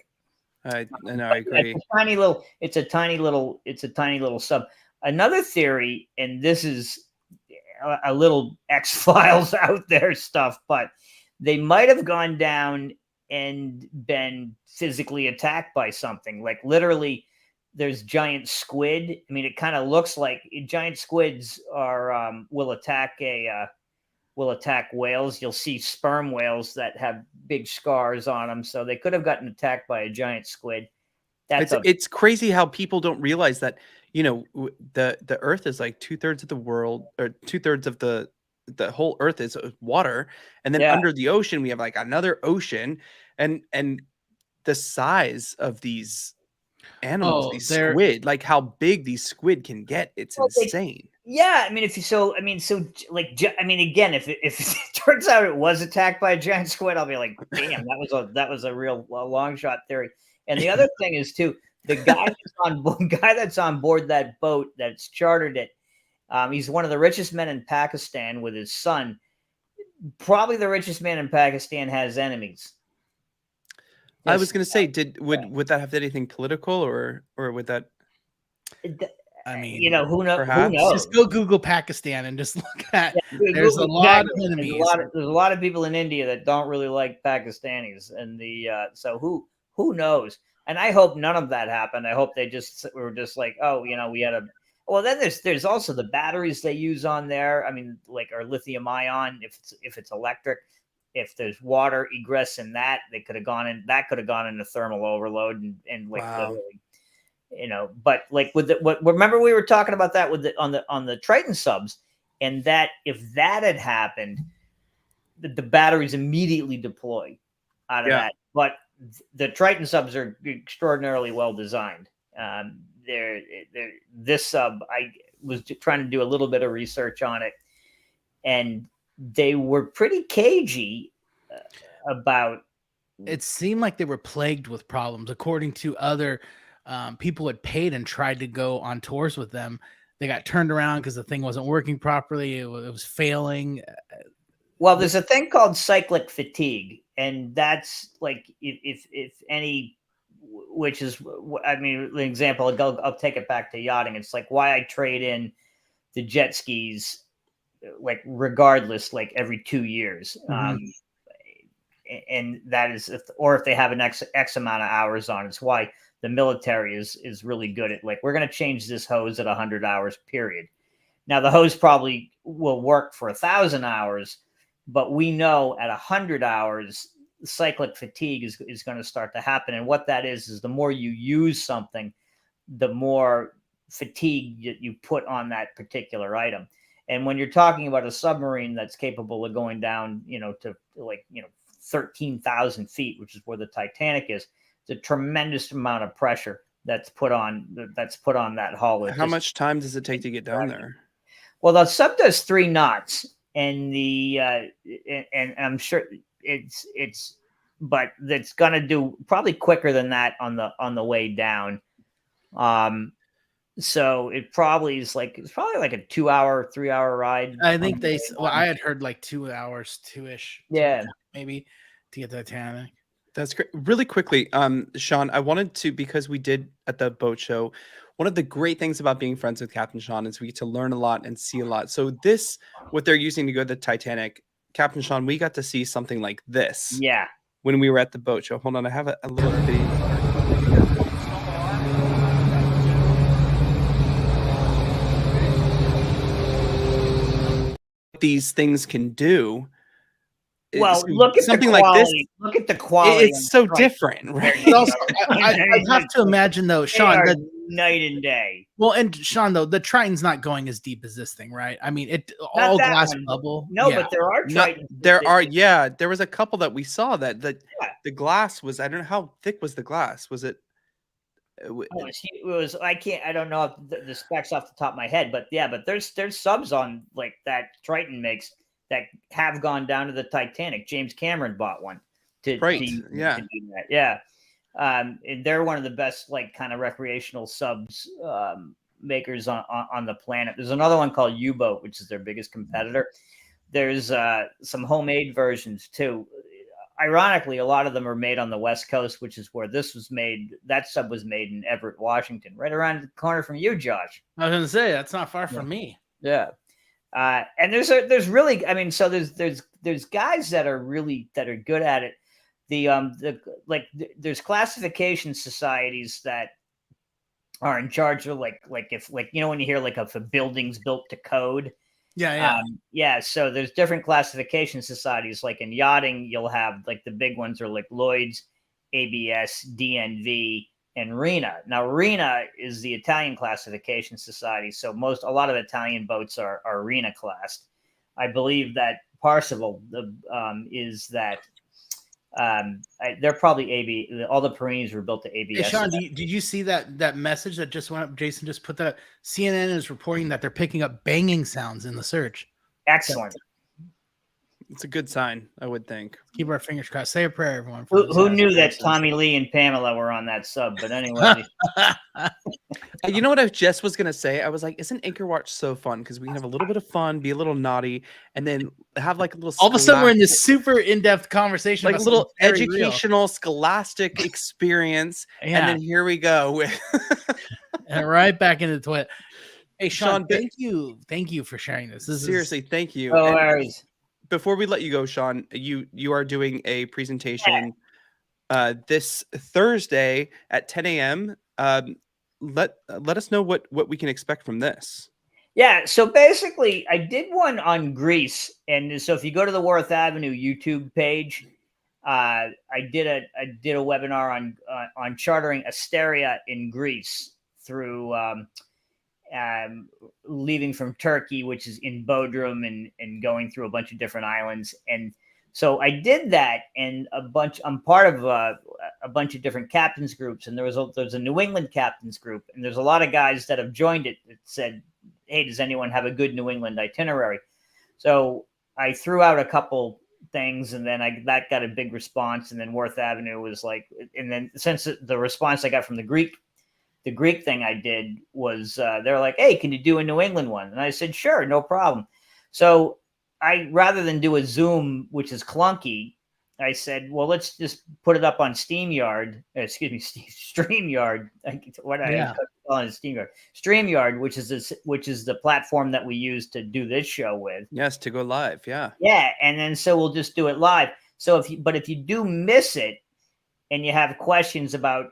I agree. It's a tiny little sub. Another theory, and this is a little X-Files out there stuff, but they might have gone down and been physically attacked by something. Like literally, there's giant squid. I mean, it kind of looks like giant squids are will attack whales. You'll see sperm whales that have big scars on them, so they could have gotten attacked by a giant squid. It's crazy how people don't realize that, you know, the Earth is like 2/3 of the world, or 2/3 of the whole Earth is water, and then under the ocean we have like another ocean, and the size of these animals, these squid, like how big these squid can get, it's insane. Yeah, I mean, if it turns out it was attacked by a giant squid, I'll be like, damn, that was a real long shot theory. And the other thing is too, the guy that's on board that boat that's chartered it, he's one of the richest men in Pakistan with his son. Probably the richest man in Pakistan has enemies. I was going to say, would that have anything political, or would that? I mean, you know, who knows? Just go Google Pakistan and just look at. There's a lot of enemies. There's a lot of people in India that don't really like Pakistanis, and so who knows? And I hope none of that happened. I hope they were just like, oh, you know, we had a. Well, then there's also the batteries they use on there. I mean, like, are lithium ion if it's electric. If there's water egress in that, they could have gone in. That could have gone into thermal overload and like, literally, you know. But like with remember we were talking about that with on the Triton subs, and that if that had happened, the batteries immediately deploy out of that. But the Triton subs are extraordinarily well designed. This sub, I was trying to do a little bit of research on it, and they were pretty cagey about. It seemed like they were plagued with problems, according to other people who had paid and tried to go on tours with them. They got turned around because the thing wasn't working properly. It was failing. Well, there's a thing called cyclic fatigue, and that's like if any, which is, I mean, the example, I'll take it back to yachting. It's like why I trade in the jet skis, like regardless, like every 2 years. And that is, if they have an X amount of hours on, it's why the military is really good at, like, we're going to change this hose at 100 hours period. Now the hose probably will work for 1,000 hours, but we know at 100 hours, cyclic fatigue is going to start to happen. And what that is the more you use something, the more fatigue you put on that particular item. And when you're talking about a submarine that's capable of going down, you know, to like, you know, 13,000 feet, which is where the Titanic is, it's a tremendous amount of pressure that's put on that hull. How much time does it take to get down there? Well, the sub does 3 knots, and and I'm sure but it's gonna do probably quicker than that on the way down. So it's probably like a 2 hour, 3 hour ride. I think I had heard like 2 hours, 2-ish. Yeah, maybe to get to Titanic. That's great. Really quickly, Sean, I wanted to, because we did at the boat show, one of the great things about being friends with Captain Sean is we get to learn a lot and see a lot. So what they're using to go to the Titanic, Captain Sean, we got to see something like this. Yeah. When we were at the boat show. Hold on, I have a little video. These things can do. Well, look at something like this. Look at the quality. It's so different, right? Also, I have to imagine, though, Sean, night and day. Well, and Sean, though, the Triton's not going as deep as this thing, right? I mean, it Not all that glass one. bubble. No, Yeah. but there are Tritons. There was a couple that we saw that the glass was, I don't know how thick was the glass. Was it? It was I don't know the specs off the top of my head, but yeah, but there's subs on like that Triton makes that have gone down to the Titanic. James Cameron bought one to do that. Yeah. And they're one of the best like kind of recreational subs makers on the planet. There's another one called U-Boat, which is their biggest competitor. There's some homemade versions too. Ironically, a lot of them are made on the West Coast, which is where this was made. That sub was made in Everett, Washington, right around the corner from you, Josh. I was going to say that's not far from me. Yeah, and there's really, I mean, so there's guys that are good at it. There's classification societies that are in charge of like if you know when you hear like if a building's built to code. Yeah. So there's different classification societies. Like in yachting, you'll have like the big ones are like Lloyd's, ABS, DNV, and RENA. Now, RENA is the Italian classification society. So a lot of Italian boats are RENA classed. I believe that Parseval is that. They're probably all the Perinis were built to ABS. Hey, Sean, did you see that message that just went up? Jason just put that. CNN is reporting that they're picking up banging sounds in the search. Excellent. It's a good sign, I would think. Keep our fingers crossed. Say a prayer, everyone. Who knew that Tommy Lee and Pamela were on that sub? But anyway. You know what I just was going to say? I was like, isn't Anchor Watch so fun? Because we can have a little bit of fun, be a little naughty, and then have like a little... All of a sudden, we're in this super in-depth conversation. Like a little educational, scholastic experience. Yeah. And then here we go. With and right back into the toilet. Hey, Sean, thank you for sharing this. Seriously, thank you. No worries. Before we let you go, Sean, you are doing a presentation this Thursday at 10 a.m. Let us know what we can expect from this. Yeah, so basically, I did one on Greece, and so if you go to the Worth Avenue YouTube page, I did a webinar on chartering Asteria in Greece through leaving from Turkey, which is in Bodrum, and going through a bunch of different islands. And so I did that, and I'm part of a bunch of different captains groups, and there's a New England captains group, and there's a lot of guys that have joined it that said, hey, does anyone have a good New England itinerary? So I threw out a couple things, and then that got a big response, and then Worth Avenue was like, and then since the response I got from the Greek thing I did was they're like, hey, can you do a New England one? And I said, sure, no problem. So rather than do a Zoom, which is clunky, I said, well, let's just put it up on StreamYard, StreamYard, which is the platform that we use to do this show with. Yes, to go live. Yeah. Yeah. And then, so we'll just do it live. So if you do miss it, and you have questions about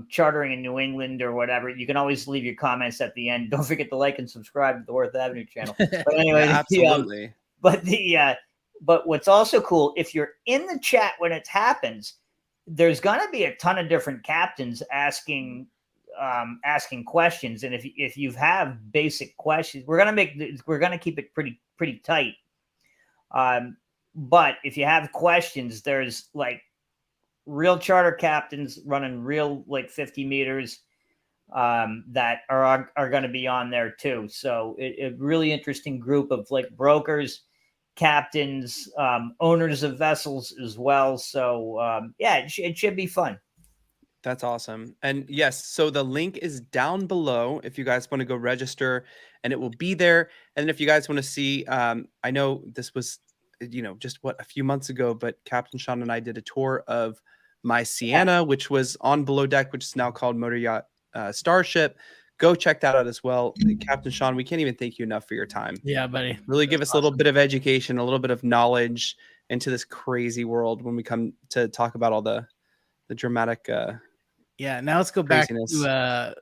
chartering in New England or whatever, you can always leave your comments at the end. Don't forget to like and subscribe to the Worth Avenue channel. But anyway, yeah, absolutely. But what's also cool, if you're in the chat when it happens, there's going to be a ton of different captains asking questions. And if you have basic questions, we're going to keep it pretty tight. But if you have questions, there's like real charter captains running real like 50 meters that are going to be on there too. So a really interesting group of like brokers, captains, owners of vessels as well. So it should be fun. That's awesome. And yes, so the link is down below if you guys want to go register, and it will be there. And if you guys want to see, I know this was, just a few months ago, but Captain Sean and I did a tour of my Sienna, which was on Below Deck, which is now called Motor Yacht Starship. Go check that out as well. Captain Sean, we can't even thank you enough for your time. Yeah, buddy. Really give us a little bit of education, a little bit of knowledge into this crazy world when we come to talk about all the dramatic now let's go back to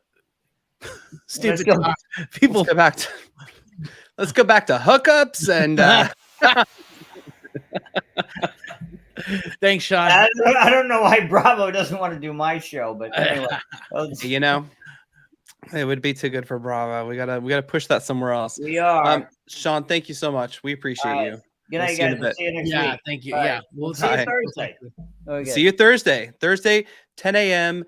stupid people. Let's go back to hookups and thanks, Sean. I don't know why Bravo doesn't want to do my show, but anyway. It would be too good for Bravo. We gotta push that somewhere else. We are. Sean, thank you so much. We appreciate you. Good We'll night, see you in guys. a We'll bit. see you next Yeah, week. thank you. All Yeah, right. we'll See you Bye. Thursday. Okay. See you Thursday, 10 a.m.,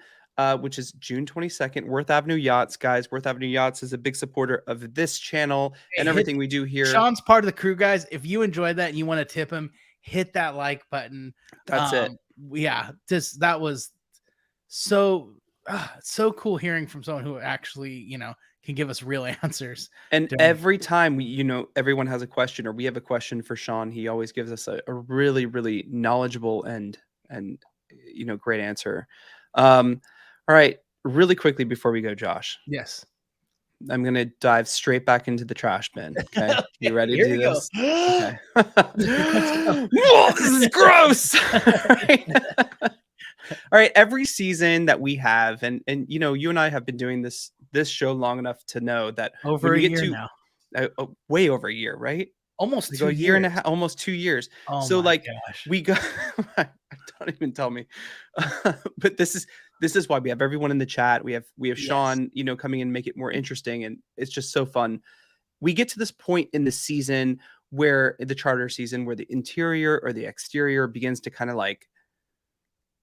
which is June 22nd. Worth Avenue Yachts, guys. Worth Avenue Yachts is a big supporter of this channel and everything we do here. Sean's part of the crew, guys. If you enjoyed that and you want to tip him, hit that like button. That's it. Yeah, that was so cool hearing from someone who actually, can give us real answers. And every time everyone has a question or we have a question for Sean, he always gives us a really, really knowledgeable and great answer. All right, really quickly before we go, Josh. Yes. I'm going to dive straight back into the trash bin. Okay. You ready to do this? Okay. Whoa, this is gross. All right. Every season that we have, and you and I have been doing this show long enough to know that over a year now. Way over a year, right? Almost like 2 a years. year and a half, almost 2 years. Oh so my like gosh. we got don't even tell me. But this is why we have everyone in the chat. We have Sean, coming in and make it more interesting, and it's just so fun. We get to this point in the season where the charter season where the interior or the exterior begins to kind of like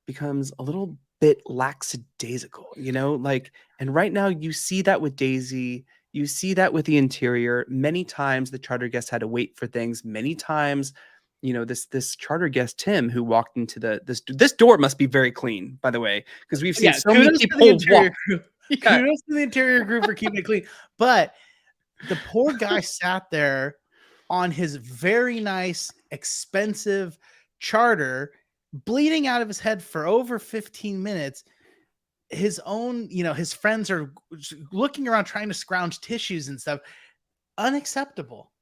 becomes a little bit lackadaisical, and right now you see that with Daisy. You see that with the interior. Many times the charter guest had to wait for things. Many times, this charter guest, Tim, who walked into this door must be very clean, by the way, because we've seen so many people walk. Kudos to the interior group for keeping it clean. But the poor guy sat there on his very nice, expensive charter, bleeding out of his head for over 15 minutes. His own, his friends are looking around trying to scrounge tissues and stuff. Unacceptable.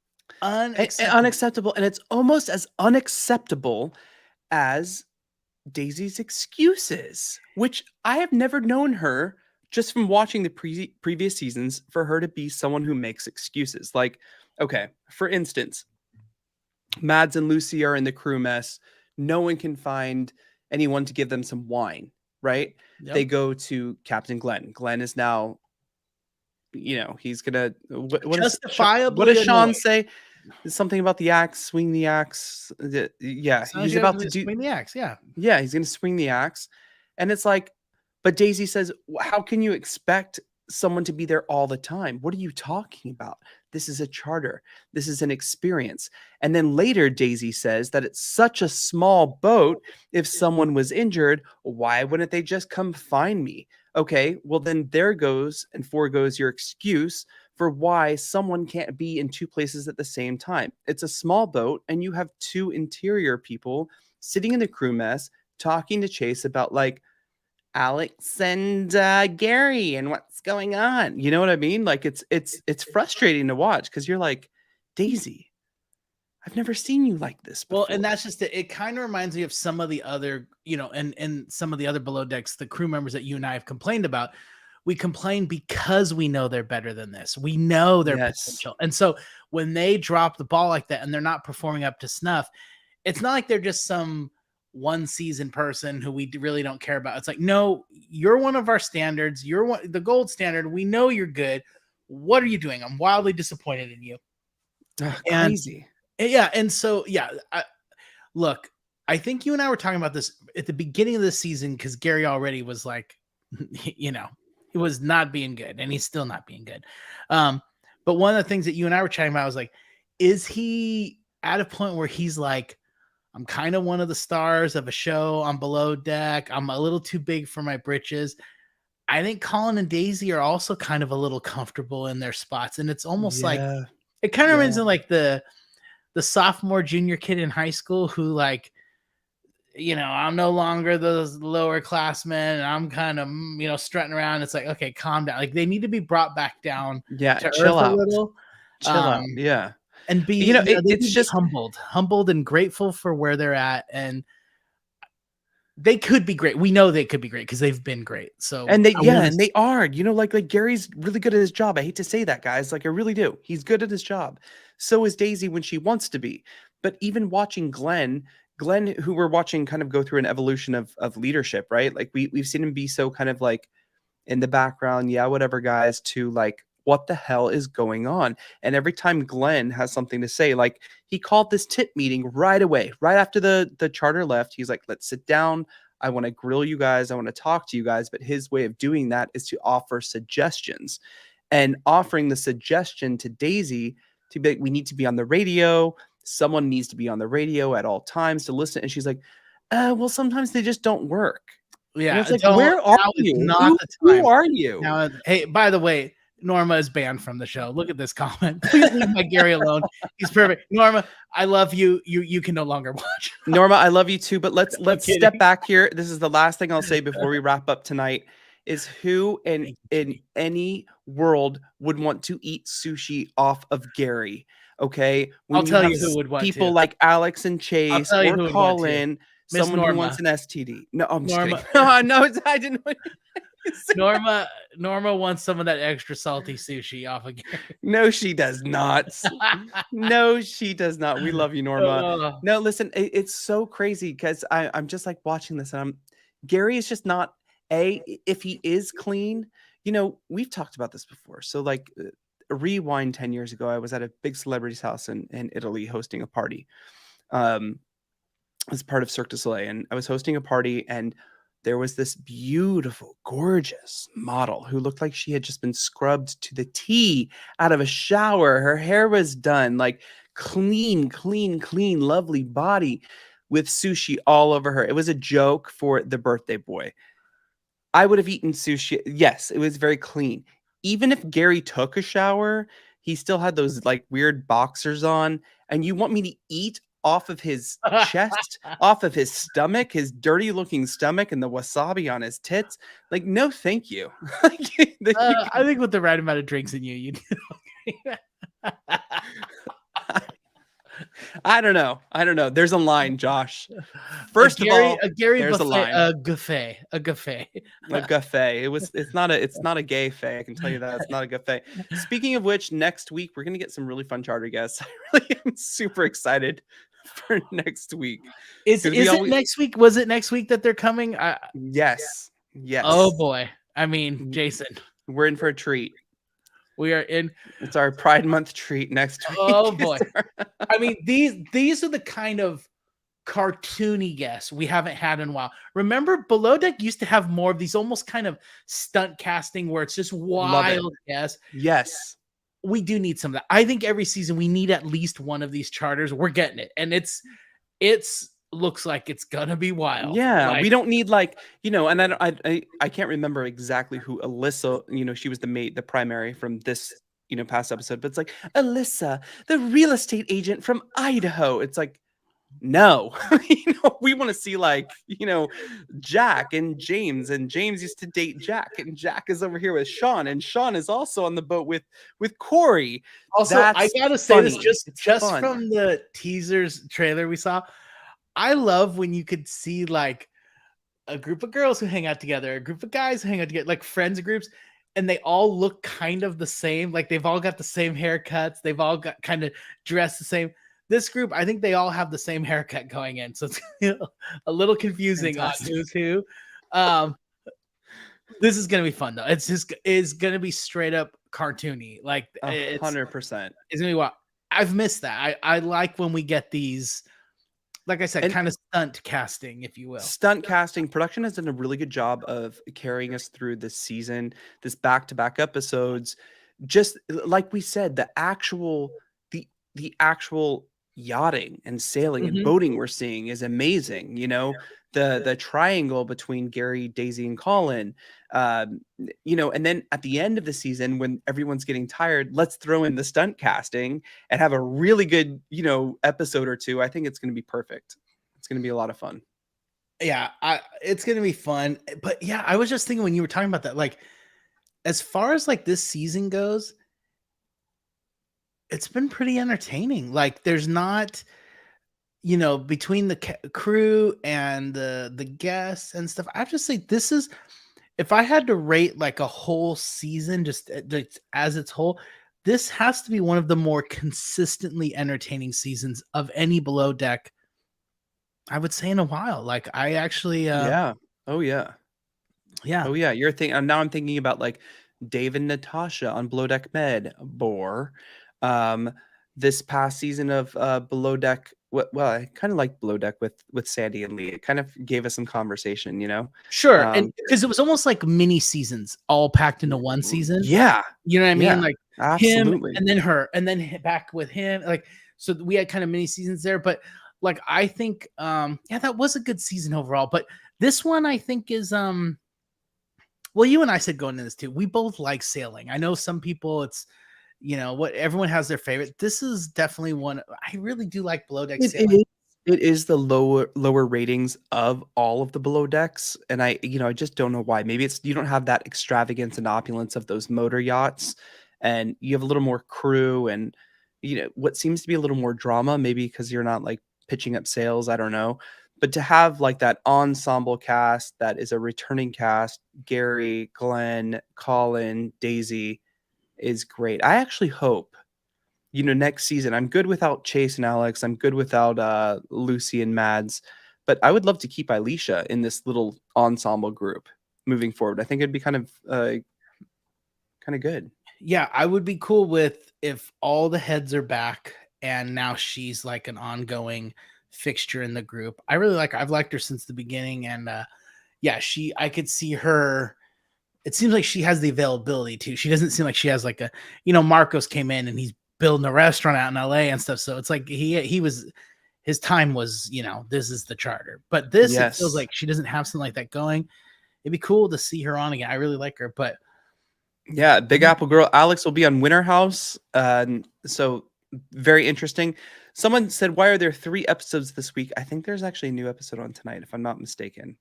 Unacceptable. And it's almost as unacceptable as Daisy's excuses, which I have never known her, just from watching the previous seasons, for her to be someone who makes excuses. Like, okay, for instance, Mads and Lucy are in the crew mess. No one can find anyone to give them some wine. Right? Yep. They go to Captain Glenn. Glenn is now, he's gonna what does Sean say? Something about the axe, swing the axe. Yeah, he's about to swing the axe. Yeah, he's gonna swing the axe, and it's like, but Daisy says, "How can you expect someone to be there all the time? What are you talking about? This is a charter. This is an experience." And then later, Daisy says that it's such a small boat. If someone was injured, why wouldn't they just come find me? Okay, well, then there goes and foregoes your excuse for why someone can't be in two places at the same time. It's a small boat, and you have two interior people sitting in the crew mess talking to Chase about like Alex and Gary and what's going on. You know what I mean? Like it's frustrating to watch because you're like, Daisy, I've never seen you like this before. Well, and that's just it. It kind of reminds me of some of the other, and some of the other below decks, the crew members that you and I have complained about. We complain because we know they're better than this. We know their potential. And so when they drop the ball like that and they're not performing up to snuff, it's not like they're just some one season person who we really don't care about. It's like, no, you're one of our standards. You're the gold standard. We know you're good. What are you doing? I'm wildly disappointed in you. Crazy. And so, look, I think you and I were talking about this at the beginning of the season because Gary already was like, he was not being good, and he's still not being good. But one of the things that you and I were chatting about was like, is he at a point where he's like, I'm kind of one of the stars of a show. I'm below deck. I'm a little too big for my britches. I think Colin and Daisy are also kind of a little comfortable in their spots. And it's almost like, it kind of reminds me like the sophomore, junior kid in high school who like, I'm no longer the lower classman. I'm kind of, strutting around. It's like, okay, calm down. Like they need to be brought back down. Yeah. To chill out. A little. Chill out. Yeah. And be, it's just humbled and grateful for where they're at. And they could be great. We know they could be great because they've been great. So, and they are, like Gary's really good at his job. I hate to say that, guys. Like I really do. He's good at his job. So is Daisy when she wants to be. But even watching Glenn, who we're watching kind of go through an evolution of leadership, right? Like we've seen him be so kind of like in the background, yeah, whatever, guys, to like, what the hell is going on? And every time Glenn has something to say, like he called this tip meeting right away, right after the charter left. He's like, let's sit down. I want to grill you guys. I want to talk to you guys. But his way of doing that is to offer suggestions, and offering the suggestion to Daisy to be like, we need to be on the radio. Someone needs to be on the radio at all times to listen. And she's like, well, sometimes they just don't work. Yeah. And it's like, where are you? Not the time. Who are you? Now, hey, by the way, Norma is banned from the show. Look at this comment. Please leave my Gary alone. He's perfect. Norma, I love you. You can no longer watch. Norma, I love you too, but let's step back here. This is the last thing I'll say before we wrap up tonight. Is who in any world would want to eat sushi off of Gary? Okay, I'll tell you who would want people to. Like Alex and Chase or Colin, someone who wants an STD. No, I'm just kidding. No, I didn't. Norma wants some of that extra salty sushi off of Gary. No, she does not. No, she does not. We love you, Norma. No, listen, it's so crazy because I'm just like watching this, and Gary is just not. If he is clean, we've talked about this before. So like rewind 10 years ago, I was at a big celebrity's house in Italy hosting a party as part of Cirque du Soleil. And I was hosting a party, and there was this beautiful, gorgeous model who looked like she had just been scrubbed to the T out of a shower. Her hair was done, like clean, lovely body with sushi all over her. It was a joke for the birthday boy. I would have eaten sushi. Yes, it was very clean. Even if Gary took a shower, he still had those like weird boxers on. And you want me to eat off of his chest, off of his stomach, his dirty looking stomach, and the wasabi on his tits? Like, no, thank you. I think with the right amount of drinks in you I don't know. There's a line, Josh. First of all, there's buffet, a line. A gaffe. A gaffe. It's not a gay fay. I can tell you that. It's not a gaffe. Speaking of which, next week we're gonna get some really fun charter guests. I really am super excited for next week. Is it next week? Was it next week that they're coming? Yes. Oh boy. I mean, Jason, we're in for a treat. We are in. It's our Pride Month treat next week. Oh boy. I mean, these are the kind of cartoony guests we haven't had in a while. Remember, Below Deck used to have more of these almost kind of stunt casting where it's just wild guests. Yes. We do need some of that. I think every season we need at least one of these charters. We're getting it. And it's looks like it's gonna be wild. Yeah, we don't need and I can't remember exactly who Alyssa, she was the primary from this past episode, but it's like Alyssa, the real estate agent from Idaho. It's like, no. We want to see Jack and James used to date Jack, and Jack is over here with Sean, and Sean is also on the boat with Corey. Also, I gotta say this just from the teasers trailer we saw. I love when you could see like a group of girls who hang out together, a group of guys who hang out together, like friends groups, and they all look kind of the same. Like they've all got the same haircuts. They've all got kind of dressed the same. This group, I think they all have the same haircut going in. So it's a little confusing on who's who. This is going to be fun though. It's going to be straight up cartoony. Like 100%. It's going to be wild. I've missed that. I like when we get these, like I said, kind of stunt casting, if you will. Stunt casting. Production has done a really good job of carrying us through this season, this back-to-back episodes. Just like we said, the actual yachting and sailing and boating we're seeing is amazing. The triangle between Gary, Daisy, and Colin. And then at the end of the season, when everyone's getting tired, let's throw in the stunt casting and have a really good, episode or two. I think it's going to be perfect. It's going to be a lot of fun. Yeah, it's going to be fun. But yeah, I was just thinking when you were talking about that, like, as far as like this season goes, it's been pretty entertaining. Like, there's not, between the crew and the guests and stuff, I have to say this is, if I had to rate like a whole season just as its whole, this has to be one of the more consistently entertaining seasons of any Below Deck, I would say, in a while. Like, I actually yeah. Oh yeah. Yeah. Oh yeah, you're thinking. Now I'm thinking about like Dave and Natasha on Below Deck Med, Bore. This past season of Below Deck. Well, I kind of like Below Deck with Sandy and Lee. It kind of gave us some conversation, you know. Sure, and because it was almost like mini seasons all packed into one season. Yeah, you know what I mean? yeah, Like absolutely. him and then her, and then back with him. Like, so we had kind of mini seasons there. But like, I think, yeah, that was a good season overall. But this one, I think, is well, you and I said going into this too. We both like sailing. I know some people, it's what everyone has their favorite. This is definitely one. I really do like Below Deck sailing. It is the lower ratings of all of the Below Decks, and I just don't know why. Maybe it's you don't have that extravagance and opulence of those motor yachts, and you have a little more crew and what seems to be a little more drama. Maybe because you're not like pitching up sales. I don't know, but to have like that ensemble cast that is a returning cast, Gary, Glenn, Colin, Daisy, is great. I actually hope next season. I'm good without Chase and Alex. I'm good without Lucy and Mads, but I would love to keep Alicia in this little ensemble group moving forward. I think it'd be kind of good. Yeah, I would be cool with if all the heads are back and now she's like an ongoing fixture in the group. I really like her. I've liked her since the beginning, and yeah, I could see her. It seems like she has the availability too. She doesn't seem like she has like Marcos came in and he's building a restaurant out in LA and stuff. So it's like his time was, this is the charter. But this, It feels like she doesn't have something like that going. It'd be cool to see her on again. I really like her, but yeah, Big Apple Girl Alex will be on Winter House. So very interesting. Someone said, why are there 3 episodes this week? I think there's actually a new episode on tonight, if I'm not mistaken.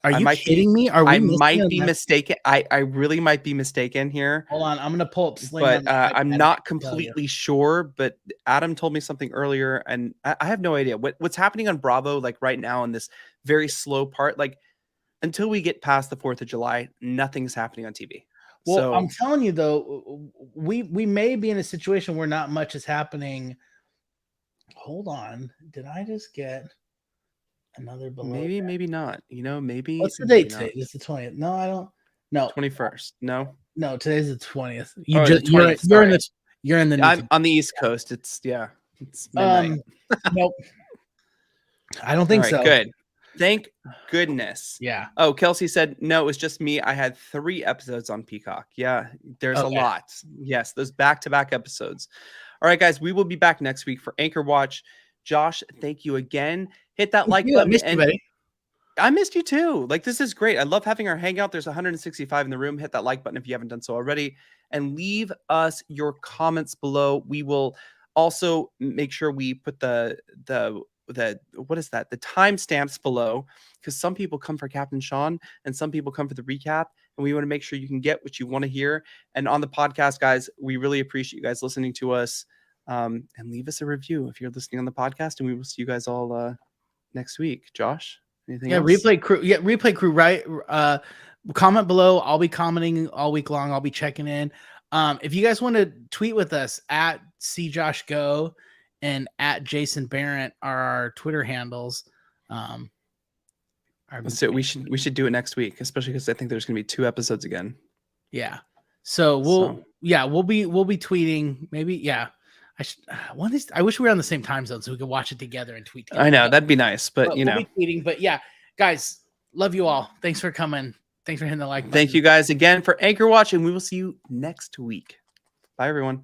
Are you kidding me? I might be mistaken. I really might be mistaken here. Hold on, I'm gonna pull up Sling, but I'm not completely sure. But Adam told me something earlier, and I have no idea what's happening on Bravo like right now in this very slow part. Like until we get past the 4th of July, nothing's happening on TV. Well, so, I'm telling you though, we may be in a situation where not much is happening. Hold on, did I just get another Below Deck? Maybe not. Maybe. What's the date today? It's the 20th. No, I don't. No, 21st. No, today's the 20th. You're in the. I'm on the East Coast. It's midnight. Nope. I don't think so. Good. Thank goodness. Yeah. Oh, Kelsey said no. It was just me. I had 3 episodes on Peacock. Yeah, there's a lot. Yes, those back-to-back episodes. All right, guys. We will be back next week for Anchor Watch. Josh, thank you again. Hit that like button. I missed you too. Like, this is great. I love having our hangout. There's 165 in the room. Hit that like button if you haven't done so already. And leave us your comments below. We will also make sure we put the what is that? The timestamps below, because some people come for Captain Sean and some people come for the recap. And we want to make sure you can get what you want to hear. And on the podcast, guys, we really appreciate you guys listening to us. And leave us a review if you're listening on the podcast, and we will see you guys all next week. Josh, anything else? Replay crew, right? Comment below. I'll be commenting all week long. I'll be checking in. If you guys want to tweet with us at SeeJoshGo and at Jason Barrett are our Twitter handles. So we should do it next week, especially because I think there's gonna be 2 episodes again. Yeah. So we'll be tweeting. Maybe, yeah. I wish we were on the same time zone so we could watch it together and tweet together. I know, that'd be nice, but we'll be tweeting. But yeah, guys, love you all. Thanks for coming. Thanks for hitting the like button. Thank you guys again for Anchor Watch, and we will see you next week. Bye, everyone.